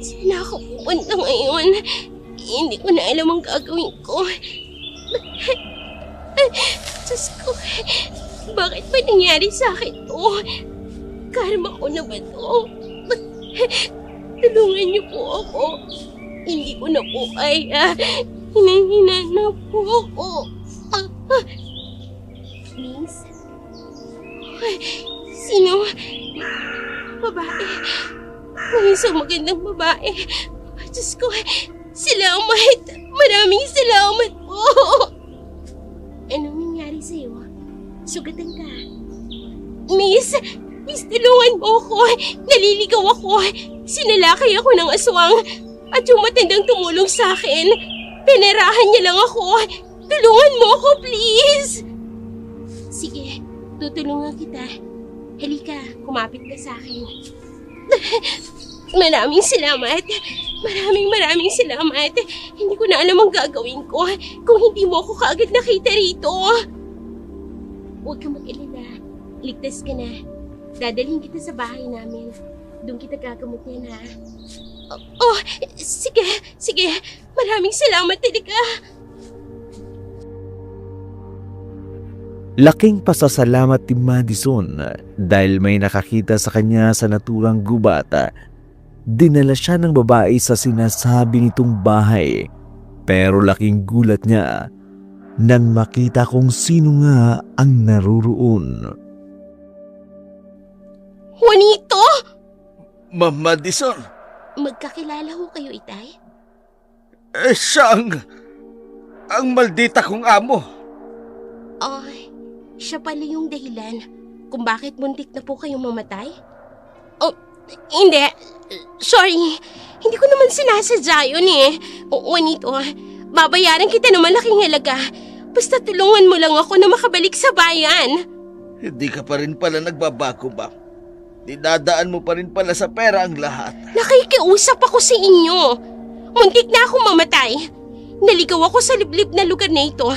Saan na ako pupunta ngayon? Hindi ko na alam ang gagawin ko. Diyos ko, bakit ba nangyari sa akin to? Karma ko na ba to? Tulungan niyo po ako. Hindi ko na po kaya. Hinahina na po ako. Miss? Sino? Babae. May isang magandang babae. Diyos ko, salamat. Maraming salamat po. Anong nangyari sa'yo? Sugatan ka. Miss, tulungan mo ako. Naliligaw ako. Sinalakay ako ng aswang. At yung matandang tumulong sa akin, pinerahan niya lang ako. Tulungan mo ako, please. Sige, tutulungan kita. Halika, kumapit ka sa akin. Maraming salamat. Maraming salamat. Hindi ko na alam ang gagawin ko kung hindi mo ako kaagad nakita rito. Huwag kang mag-alala. Ligtas ka na. Dadalhin kita sa bahay namin. Doon kita gagamutin, ha? Oh, sige. Maraming salamat talaga. Laking pasasalamat ni Madison dahil may nakakita sa kanya sa naturang gubat. Dinala siya ng babae sa sinasabi nitong bahay. Pero laking gulat niya nang makita kung sino nga ang naruroon. Juanito! Ma'am Madison, Magkakilala ho kayo, Itay? siya ang maldita kong amo. Ay, siya pala yung dahilan kung bakit muntik na po kayong mamatay? Oh, hindi. Sorry. Hindi ko naman sinasadya yun eh. Juanito, babayaran kita ng malaking halaga. Basta tulungan mo lang ako na makabalik sa bayan. Hindi ka pa rin pala nagbabago, ma'am. Dinadaan mo pa rin pala sa pera ang lahat. Nakikiusap ako sa inyo. Muntik na akong mamatay. Naligaw ako sa liblib na lugar na ito.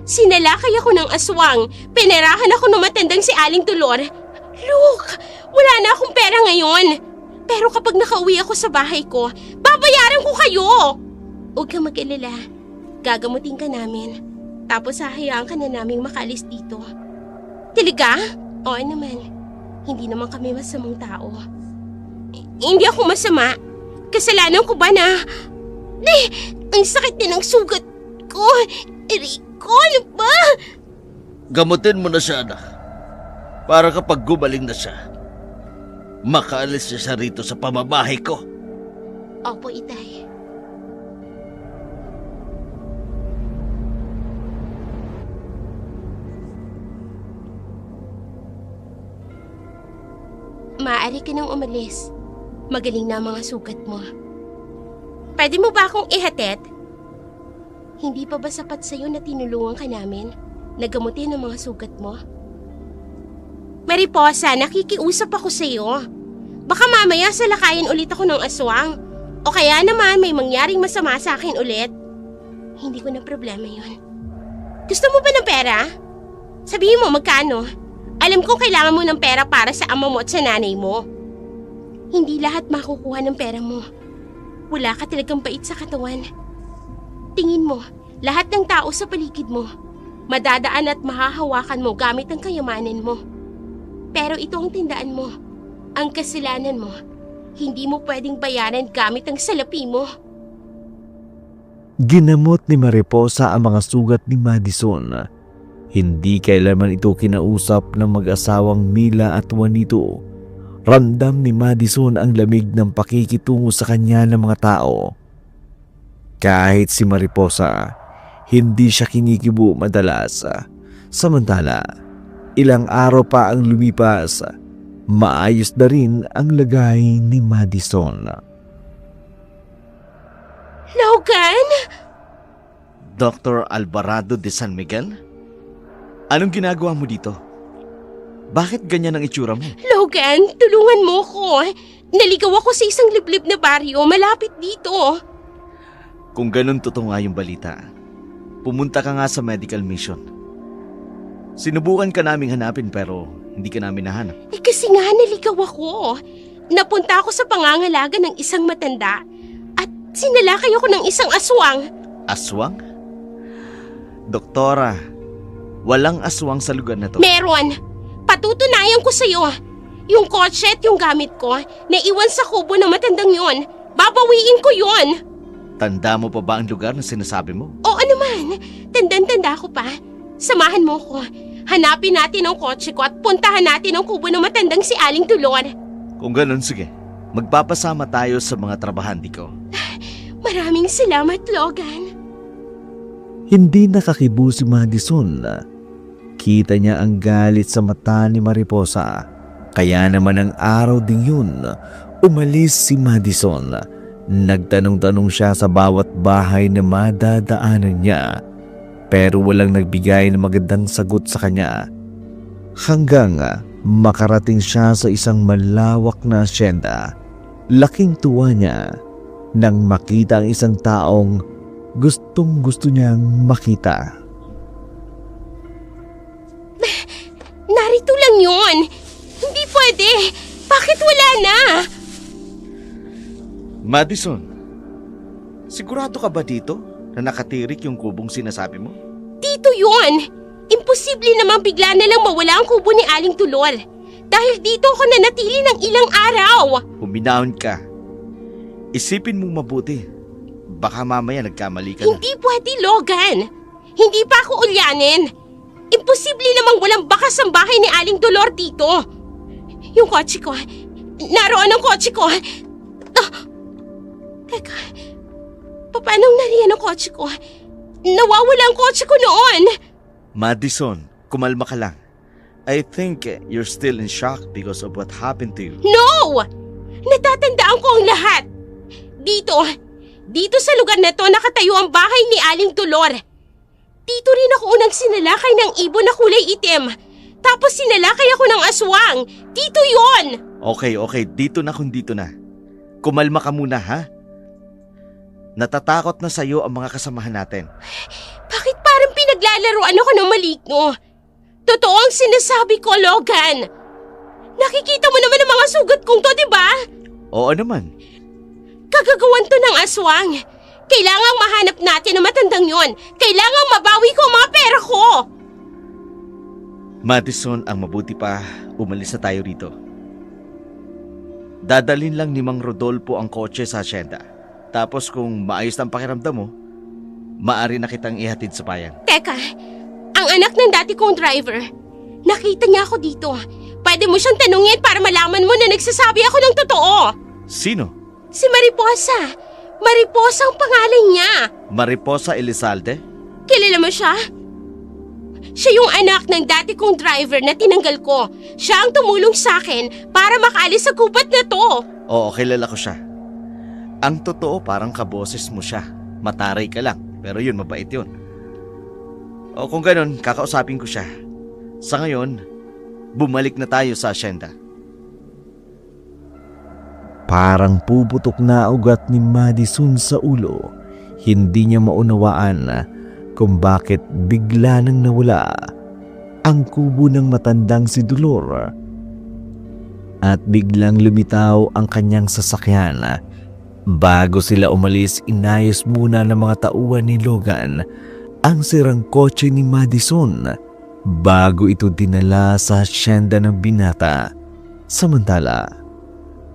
Sinalakay ako ng aswang. Pinerahan ako ng matandang si Aling Tulor. Look, wala na akong pera ngayon. Pero kapag nakauwi ako sa bahay ko, babayaran ko kayo. Huwag kang mag-alala. Gagamutin ka namin. Tapos hahayaan ka na naming makalis dito. Talaga? Oo naman. Hindi naman kami masamang tao. Hindi ako masama. Kasalanan ko ba na... ang sakit din ng sugat ko. Rico, ano ba? Gamutin mo na siya, anak. Para kapag gumaling na siya, makaalis siya rito sa pamamahay ko. Opo, Itay. Maaari ka nang umalis. Magaling na ang mga sugat mo. Pwede mo ba akong ihatid? Hindi pa ba sapat sa'yo na tinulungan ka namin? Nagamutin ang mga sugat mo? Mariposa, nakikiusap ako sa'yo. Baka mamaya salakayin ulit ako ng aswang. O kaya naman may mangyaring masama sa akin ulit. Hindi ko na problema yon. Gusto mo ba ng pera? Sabihin mo magkano? Alam kong kailangan mo ng pera para sa ama mo at sa nanay mo. Hindi lahat makukuha ng pera mo. Wala ka talagang bait sa katawan. Tingin mo, lahat ng tao sa paligid mo, madadaan at mahahawakan mo gamit ang kayamanan mo. Pero ito ang tandaan mo. Ang kasalanan mo, hindi mo pwedeng bayaran gamit ang salapi mo. Ginamot ni Mariposa ang mga sugat ni Madison. Hindi kailanman ito kinausap ng mag-asawang Mila at Juanito. Ramdam ni Madison ang lamig ng pakikitungo sa kanya ng mga tao. Kahit si Mariposa, hindi siya kinikibo madalas. Samantala, ilang araw pa ang lumipas, maayos na rin ang lagay ni Madison. Logan? Dr. Alvarado de San Miguel? Anong ginagawa mo dito? Bakit ganyan ang itsura mo? Logan, tulungan mo ko. Naligaw ako sa isang liblib na baryo malapit dito. Kung ganun totoo nga yung balita, pumunta ka nga sa medical mission. Sinubukan ka naming hanapin pero hindi ka namin nahanap. Kasi nga naligaw ako. Napunta ako sa pangangalaga ng isang matanda at sinalakay ako ng isang aswang. Aswang? Doktora, walang aswang sa lugar na to. Meron. Patutunayan ko sa'yo. Yung kotse at yung gamit ko, naiwan sa kubo ng matandang yon. Babawiin ko yon. Tanda mo pa ba ang lugar na sinasabi mo? Oo naman. Tandang-tanda ko pa. Samahan mo ko. Hanapin natin ang kotse ko at puntahan natin ang kubo ng matandang si Aling Tulor. Kung ganun, sige. Magpapasama tayo sa mga trabahante ko. Maraming salamat, Logan. Hindi nakakibo si Madison. Kita niya ang galit sa mata ni Mariposa. Kaya naman ang araw ding yun, umalis si Madison. Nagtanong-tanong siya sa bawat bahay na madadaanan niya. Pero walang nagbigay ng magandang sagot sa kanya. Hanggang makarating siya sa isang malawak na asyenda. Laking tuwa niya nang makita ang isang taong gustong-gusto niyang makita. Narito lang yun. Hindi pwede. Bakit wala na? Madison, sigurado ka ba dito na nakatirik yung kubong sinasabi mo? Dito yun. Imposible namang bigla na lang mawala ang kubo ni Aling Tulor. Dahil dito ako nanatili ng ilang araw. Huminahon ka. Isipin mong mabuti. Baka mamaya nagkamali ka na. Hindi pwede, Logan. Hindi pa ako ulyanin. Imposible namang walang bakas ang bahay ni Aling Tulor dito. Yung kotse ko. Naroon ang kotse ko. Teka. Paano nariyan ang kotse ko? Nawawala ang kotse ko noon. Madison, kumalma ka lang. I think you're still in shock because of what happened to you. No! Natatandaan ko ang lahat. Dito sa lugar na to nakatayo ang bahay ni Aling Tulor. Dito rin ako unang sinalakay ng ibon na kulay itim. Tapos sinalakay ako ng aswang. Dito yon. Okay. Dito na kung dito na. Kumalma ka muna, ha? Natatakot na sa'yo ang mga kasamahan natin. Bakit parang pinaglalaroan ako ng maligno? Totoo ang sinasabi ko, Logan. Nakikita mo naman ang mga sugat kong to, di ba? Oo naman. Kagagawan to ng aswang. Kailangang mahanap natin ang matandang yon. Kailangang mabawi ko ang mga pera ko. Madison, ang mabuti pa, umalis na tayo rito. Dadalhin lang ni Mang Rodolfo ang kotse sa asyenda. Tapos kung maayos ang pakiramdam mo, maaari na kitang ihatid sa bayan. Teka, ang anak ng dati kong driver, nakita niya ako dito. Pwede mo siyang tanungin para malaman mo na nagsasabi ako ng totoo. Sino? Si Mariposa. Mariposa ang pangalan niya. Mariposa Elizalde? Kilala mo siya? Siya yung anak ng dati kong driver na tinanggal ko. Siya ang tumulong sa akin para makaalis sa gubat na to. Oo, kilala ko siya. Ang totoo, parang kaboses mo siya. Mataray ka lang, pero yun, mabait yun. O kung ganun, kakausapin ko siya. Sa ngayon, bumalik na tayo sa asyenda. Parang puputok na ugat ni Madison sa ulo. Hindi niya maunawaan kung bakit bigla nang nawala ang kubo ng matandang si Dolor. At biglang lumitaw ang kanyang sasakyan. Bago sila umalis, inayos muna ng mga tauhan ni Logan ang sirang kotse ni Madison bago ito dinala sa hasyenda ng binata. Samantala,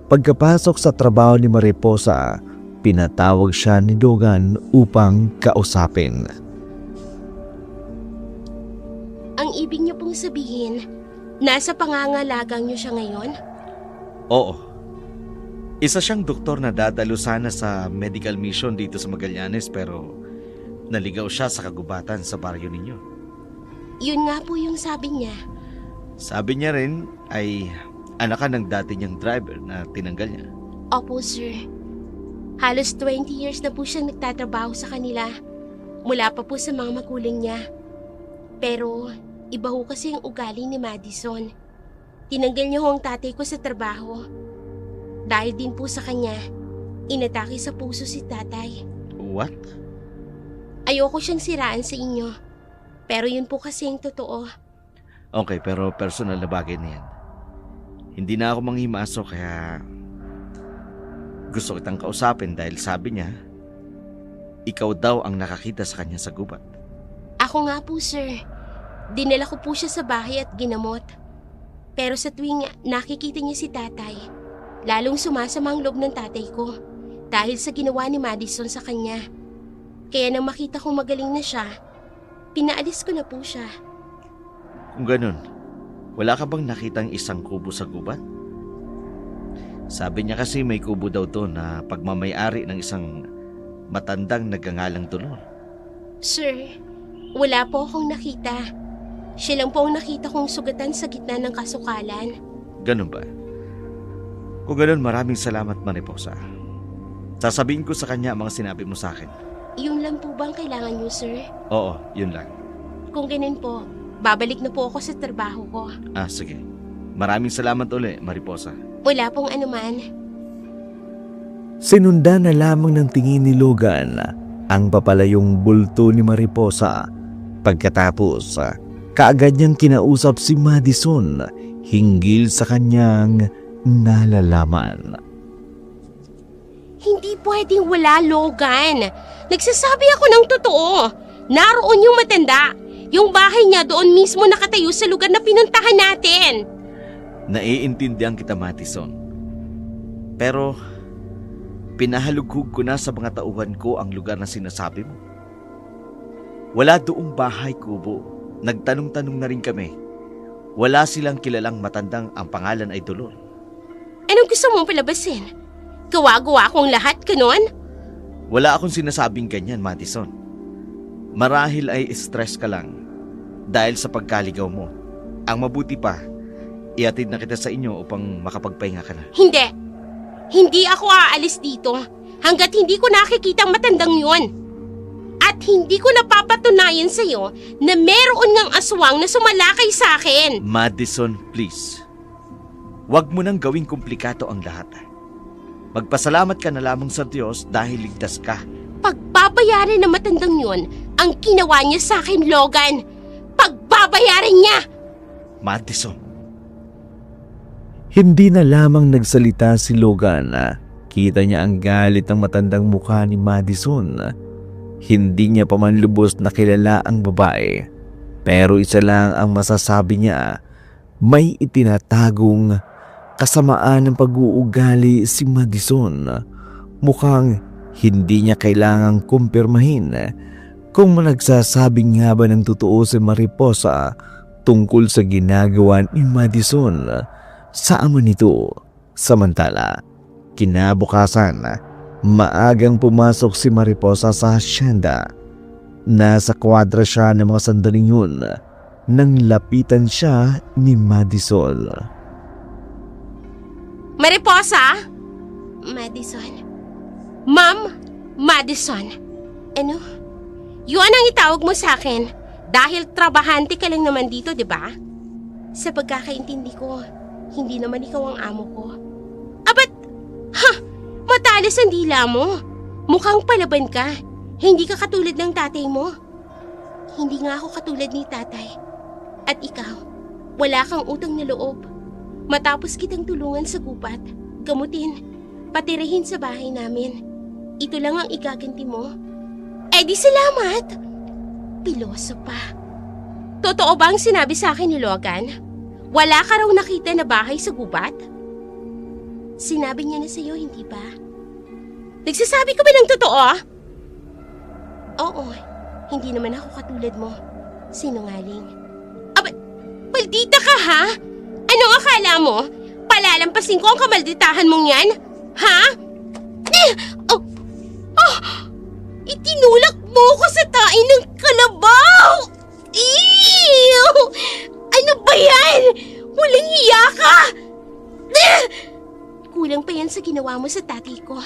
pagkapasok sa trabaho ni Mariposa, pinatawag siya ni Logan upang kausapin. Ang ibig niyo pong sabihin, nasa pangangalagang niyo siya ngayon? Oo. Isa siyang doktor na dadalo sana sa medical mission dito sa Magallanes pero naligaw siya sa kagubatan sa baryo ninyo. Yun nga po yung sabi niya. Sabi niya rin ay anak ka ng dati niyang driver na tinanggal niya. Opo, sir. Halos 20 years na po siyang nagtatrabaho sa kanila. Mula pa po sa mga magulang niya. Pero iba ho kasi ang ugali ni Madison. Tinanggal niya ho ang tatay ko sa trabaho. Dahil din po sa kanya, inatake sa puso si tatay. What? Ayoko siyang siraan sa inyo. Pero yun po kasi ang totoo. Okay, pero personal na bagay na yan. Hindi na ako manghimaso kaya gusto kitang kausapin dahil sabi niya, ikaw daw ang nakakita sa kanya sa gubat. Ako nga po, sir. Dinala ko po siya sa bahay at ginamot. Pero sa tuwing nakikita niya si tatay, lalong sumasama ang loob ng tatay ko dahil sa ginawa ni Madison sa kanya. Kaya nang makita kong magaling na siya, pinaalis ko na po siya. Kung ganun, wala ka bang nakitang isang kubo sa gubat? Sabi niya kasi may kubo daw to na pagmamayari ng isang matandang nagngangalang Dolor. Sir, wala po akong nakita. Siya lang po ang nakita kong sugatan sa gitna ng kasukalan. Ganun ba? Kung ganun, maraming salamat, Mariposa. Sasabihin ko sa kanya ang mga sinabi mo sa akin. Yun lang po bang kailangan niyo, sir? Oo, yun lang. Kung ganun po, babalik na po ako sa trabaho ko. Sige. Maraming salamat uli, Mariposa. Wala pong anuman. Sinundan na lamang ng tingin ni Logan ang papalayong bulto ni Mariposa. Pagkatapos, kaagad niyang kinausap si Madison hinggil sa kanyang nalalaman. Hindi pwedeng wala, Logan. Nagsasabi ako ng totoo. Naroon yung matanda. Yung bahay niya doon mismo nakatayo sa lugar na pinuntahan natin. Naiintindihan kita, Madison. Pero, pinahalughog ko na sa mga tauhan ko ang lugar na sinasabi mo. Wala doong bahay kubo. Nagtanong-tanong na rin kami. Wala silang kilalang matandang ang pangalan ay Dolor. Anong gusto mong palabasin? Gawa-gawa akong lahat, ganon? Wala akong sinasabing ganyan, Madison. Marahil ay stress ka lang dahil sa pagkaligaw mo. Ang mabuti pa, iatid na kita sa inyo upang makapagpahinga ka na. Hindi. Hindi ako aalis dito hanggat hindi ko nakikita ang matandang yun. At hindi ko napapatunayan sa'yo na meron ngang aswang na sumalakay sa akin. Madison, please. Huwag mo nang gawing komplikado ang lahat. Magpasalamat ka na lamang sa Diyos dahil ligtas ka. Pagbabayarin ng matandang yun ang ginawa niya sa akin, Logan. Pagbabayarin niya! Madison. Hindi na lamang nagsalita si Logan. Kita niya ang galit ng matandang mukha ni Madison. Hindi niya pa man lubos na kilala ang babae. Pero isa lang ang masasabi niya, may itinatagong kasamaan ng pag-uugali si Madison. Mukhang hindi niya kailangang kumpirmahin kung nagsasabi nga ba ng totoo si Mariposa tungkol sa ginagawa ni Madison sa ama nito. Samantala, kinabukasan, maagang pumasok si Mariposa sa hasyenda. Nasa kwadra siya ng mga sandaling yun nang lapitan siya ni Madison. Mariposa? Madison. Ma'am, Madison. Ano? Yun ang itawag mo sa akin dahil trabahante ka lang naman dito, di ba? Sa pagkakaintindi ko, hindi naman ikaw ang amo ko. Abat, matalas ang dila mo. Mukhang palaban ka. Hindi ka katulad ng tatay mo. Hindi nga ako katulad ni tatay. At ikaw, wala kang utang na loob. Matapos kitang tulungan sa gubat, gamutin, patirahin sa bahay namin. Ito lang ang igaganti mo. Eh di salamat! Piloso pa. Totoo ba ang sinabi sa akin ni Logan? Wala ka raw nakita na bahay sa gubat? Sinabi niya na sa'yo, hindi ba? Nagsasabi ka ba ng totoo? Oo, hindi naman ako katulad mo. Sinungaling. Aba, maldita ka ha? Anong akala mo? Palalampasin ko ang kamalditahan mong yan? Ha? Itinulak mo ko sa tain ng kalabaw! Ew! Ano ba yan? Walang hiya ka! Kulang pa yan sa ginawa mo sa tatay ko.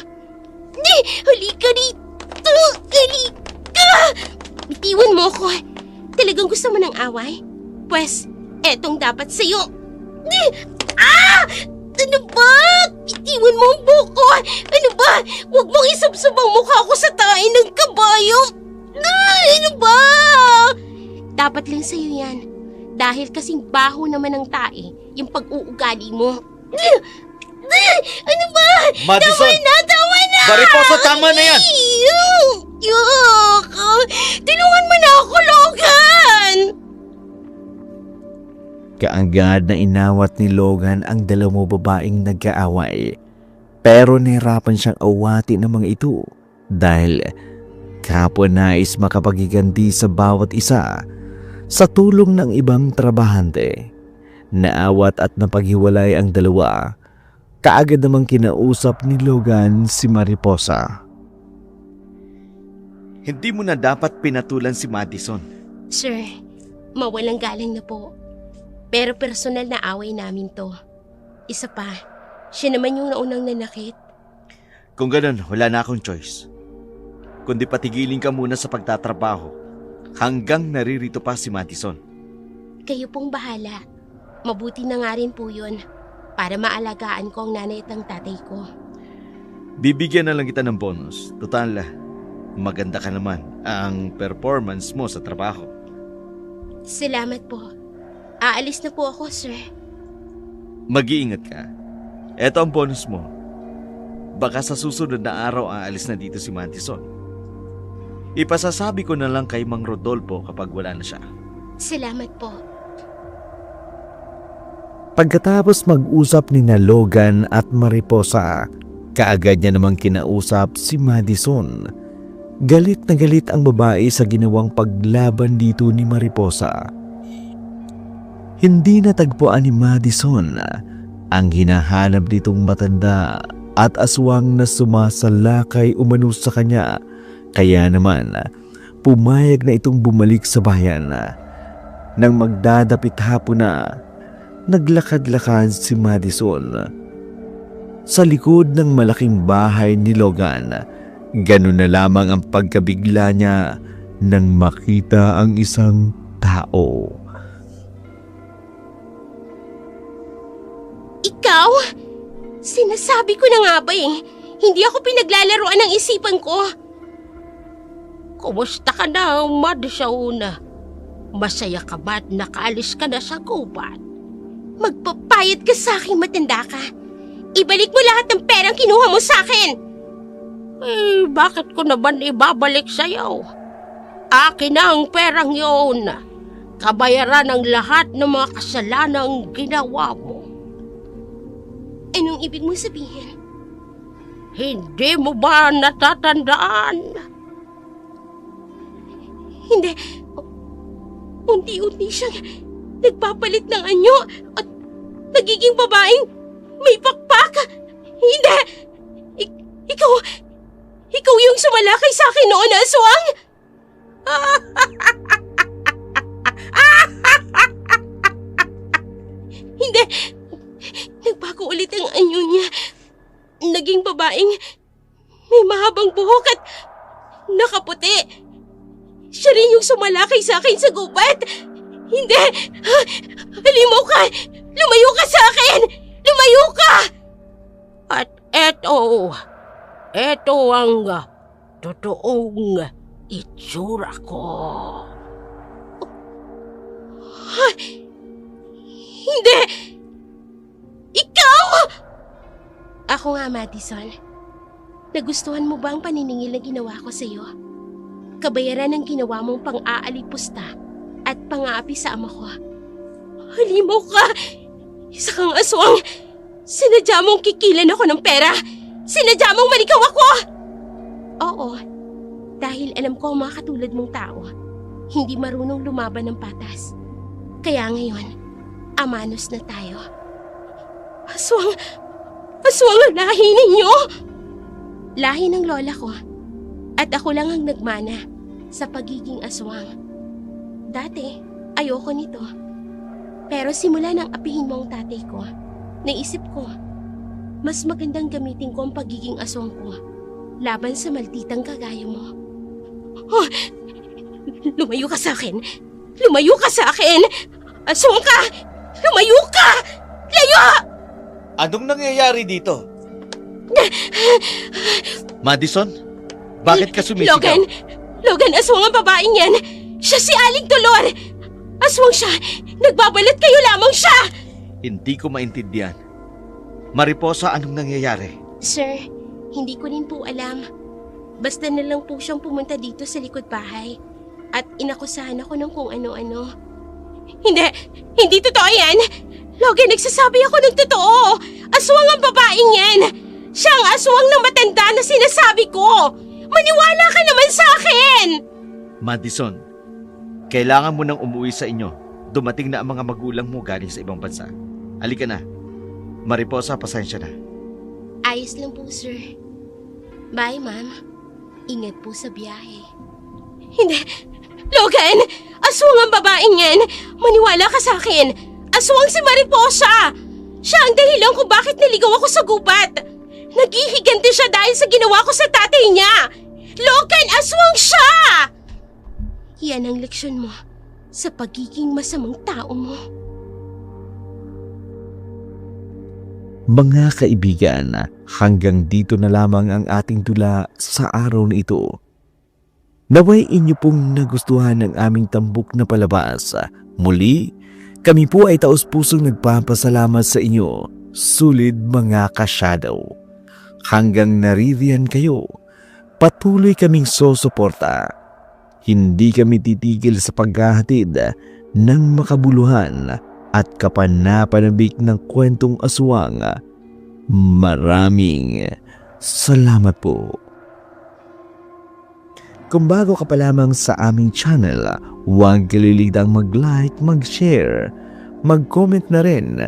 Halika dito! Halika! Bitiwan mo ko. Talagang gusto mo ng away? Pwes, etong dapat sa'yo. Ano ba? Bitiwan mo ang buko! Ano ba? Huwag mong isubsob ang mukha ko sa tain ng kabayo! Ano ba? Dapat lang sa'yo yan. Dahil kasing baho naman ng tae, yung pag-uugali mo. Ano ba? Madison! Tama na! Mariposa, tama na yan! Yuck! Tulungan mo na ako, Logan! Kaagad na inawat ni Logan ang dalawang babaeng nagkaaway. Pero nahirapan siyang awati ng mga ito dahil kapwa nais makapagiganti sa bawat isa sa tulong ng ibang trabahante. Naawat at napaghiwalay ang dalawa. Kaagad namang kinausap ni Logan si Mariposa. Hindi mo na dapat pinatulan si Madison. Sir, mawalang galang na po. Pero personal na away namin to. Isa pa, siya naman yung naunang nanakit. Kung ganun, wala na akong choice. Kundi patigilin ka muna sa pagtatrabaho hanggang naririto pa si Madison. Kayo pong bahala. Mabuti na nga rin po yun para maalagaan ko ang nanay at ang tatay ko. Bibigyan na lang kita ng bonus. Total, maganda ka naman ang performance mo sa trabaho. Salamat po. Aalis na po ako, sir. Mag-iingat ka. Eto ang bonus mo. Baka sa susunod na araw aalis na dito si Madison. Ipasasabi ko na lang kay Mang Rodolfo kapag wala na siya. Salamat po. Pagkatapos mag-usap ni na Logan at Mariposa, kaagad niya namang kinausap si Madison. Galit na galit ang babae sa ginawang paglaban dito ni Mariposa. Hindi natagpuan ni Madison ang hinahanap nitong matanda at aswang na sumasalakay umano sa kanya. Kaya naman, pumayag na itong bumalik sa bayan. Nang magdadapit hapon na, naglakad-lakad si Madison sa likod ng malaking bahay ni Logan. Ganun na lamang ang pagkabigla niya nang makita ang isang tao. Ikaw? Sinasabi ko na nga ba hindi ako pinaglalaroan ng isipan ko. Kumusta ka na, Madison? Masaya ka ba't nakaalis ka na sa gubat? Magpapayad ka sa akin, matanda ka. Ibalik mo lahat ng perang kinuha mo sa akin. Bakit ko naman ibabalik sa'yo? Akin na ang perang yun. Kabayaran ng lahat ng mga kasalanang ginawa mo. Anong ibig mo sabihin? Hindi mo ba natatandaan? Hindi. Unti-unti siyang nagpapalit ng anyo at nagiging babaeng may pakpak. Hindi! Ikaw yung sumalakay sa akin noon, aswang! Nagbago ulit ang anyo niya. Naging babaeng may mahabang buhok at nakaputi. Siya rin yung sumalakay sa akin sa gubat. Hindi! Halimaw ka! Lumayo ka sa akin! Lumayo ka! At eto ang totoong itsura ko. Hindi! Ikaw! Ako nga, Madison. Nagustuhan mo ba ang paniningil na ginawa ko sa'yo? Kabayaran ng ginawa mong pang-aalipusta at pang-aapi sa ama ko. Halimaw ka! Isa kang aswang! Sinadya mong kikilan ako ng pera! Sinadya mong malikaw ako! Oo, dahil alam ko ang mga katulad mong tao, hindi marunong lumaban ng patas. Kaya ngayon, amanos na tayo. Aswang ang lahi ninyo! Lahi ng lola ko. At ako lang ang nagmana sa pagiging aswang. Dati, ayoko nito. Pero simula nang apihin mo ang tatay ko, naisip ko, mas magandang gamitin ko ang pagiging aswang ko laban sa malditang kagaya mo. Oh, lumayo ka sa akin! Lumayo ka sa akin! Aswang ka! Lumayo ka! Layo! Anong nangyayari dito? Madison? Bakit ka sumisigaw? Logan, aswang ang babaeng yan. Siya si Aling Dolor. Aswang siya. Nagbabalat kayo lamang siya. Hindi ko maintindihan. Mariposa, anong nangyayari? Sir, hindi ko rin po alam. Basta na lang po siyang pumunta dito sa likod bahay. At inakusahan ako ng kung ano-ano. Hindi totoo yan. Logan, nagsasabi ako ng totoo. Aswang ang babaeng yan. Siya ang aswang na matanda na sinasabi ko. Maniwala ka naman sa akin! Madison, kailangan mo nang umuwi sa inyo. Dumating na ang mga magulang mo galing sa ibang bansa. Halika na. Mariposa, pasensya na. Ayos lang po, sir. Bye, ma'am. Ingat po sa biyahe. Hindi! Logan! Aswang ang babaeng yan! Maniwala ka sa akin! Aswang si Mariposa! Siya ang dahilan kung bakit naligaw ako sa gubat! Naghihiganti siya dahil sa ginawa ko sa tatay niya! Logan, aswang siya! Yan ang leksyon mo sa pagiging masamang tao mo. Mga kaibigan, hanggang dito na lamang ang ating tula sa araw na ito. Naway inyo pong nagustuhan ang aming tambok na palabas. Muli, kami po ay taos-pusong nagpapasalamat sa inyo, sulid mga ka-shadow. Hanggang naririyan kayo, patuloy kaming susuporta. Hindi kami titigil sa paghahatid ng makabuluhan at kapanapanabik ng kwentong aswang. Maraming salamat po. Kung bago ka pa lamang sa aming channel, huwag kaliligtang mag-like, mag-share, mag-comment na rin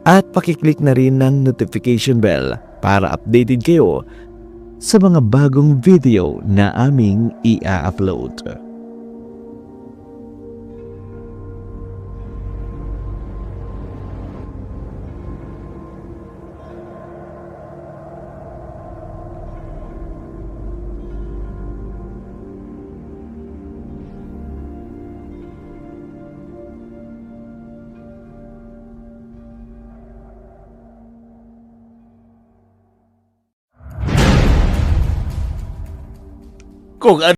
at pakiclick na rin ng notification bell para updated kayo sa mga bagong video na aming i-upload. Kung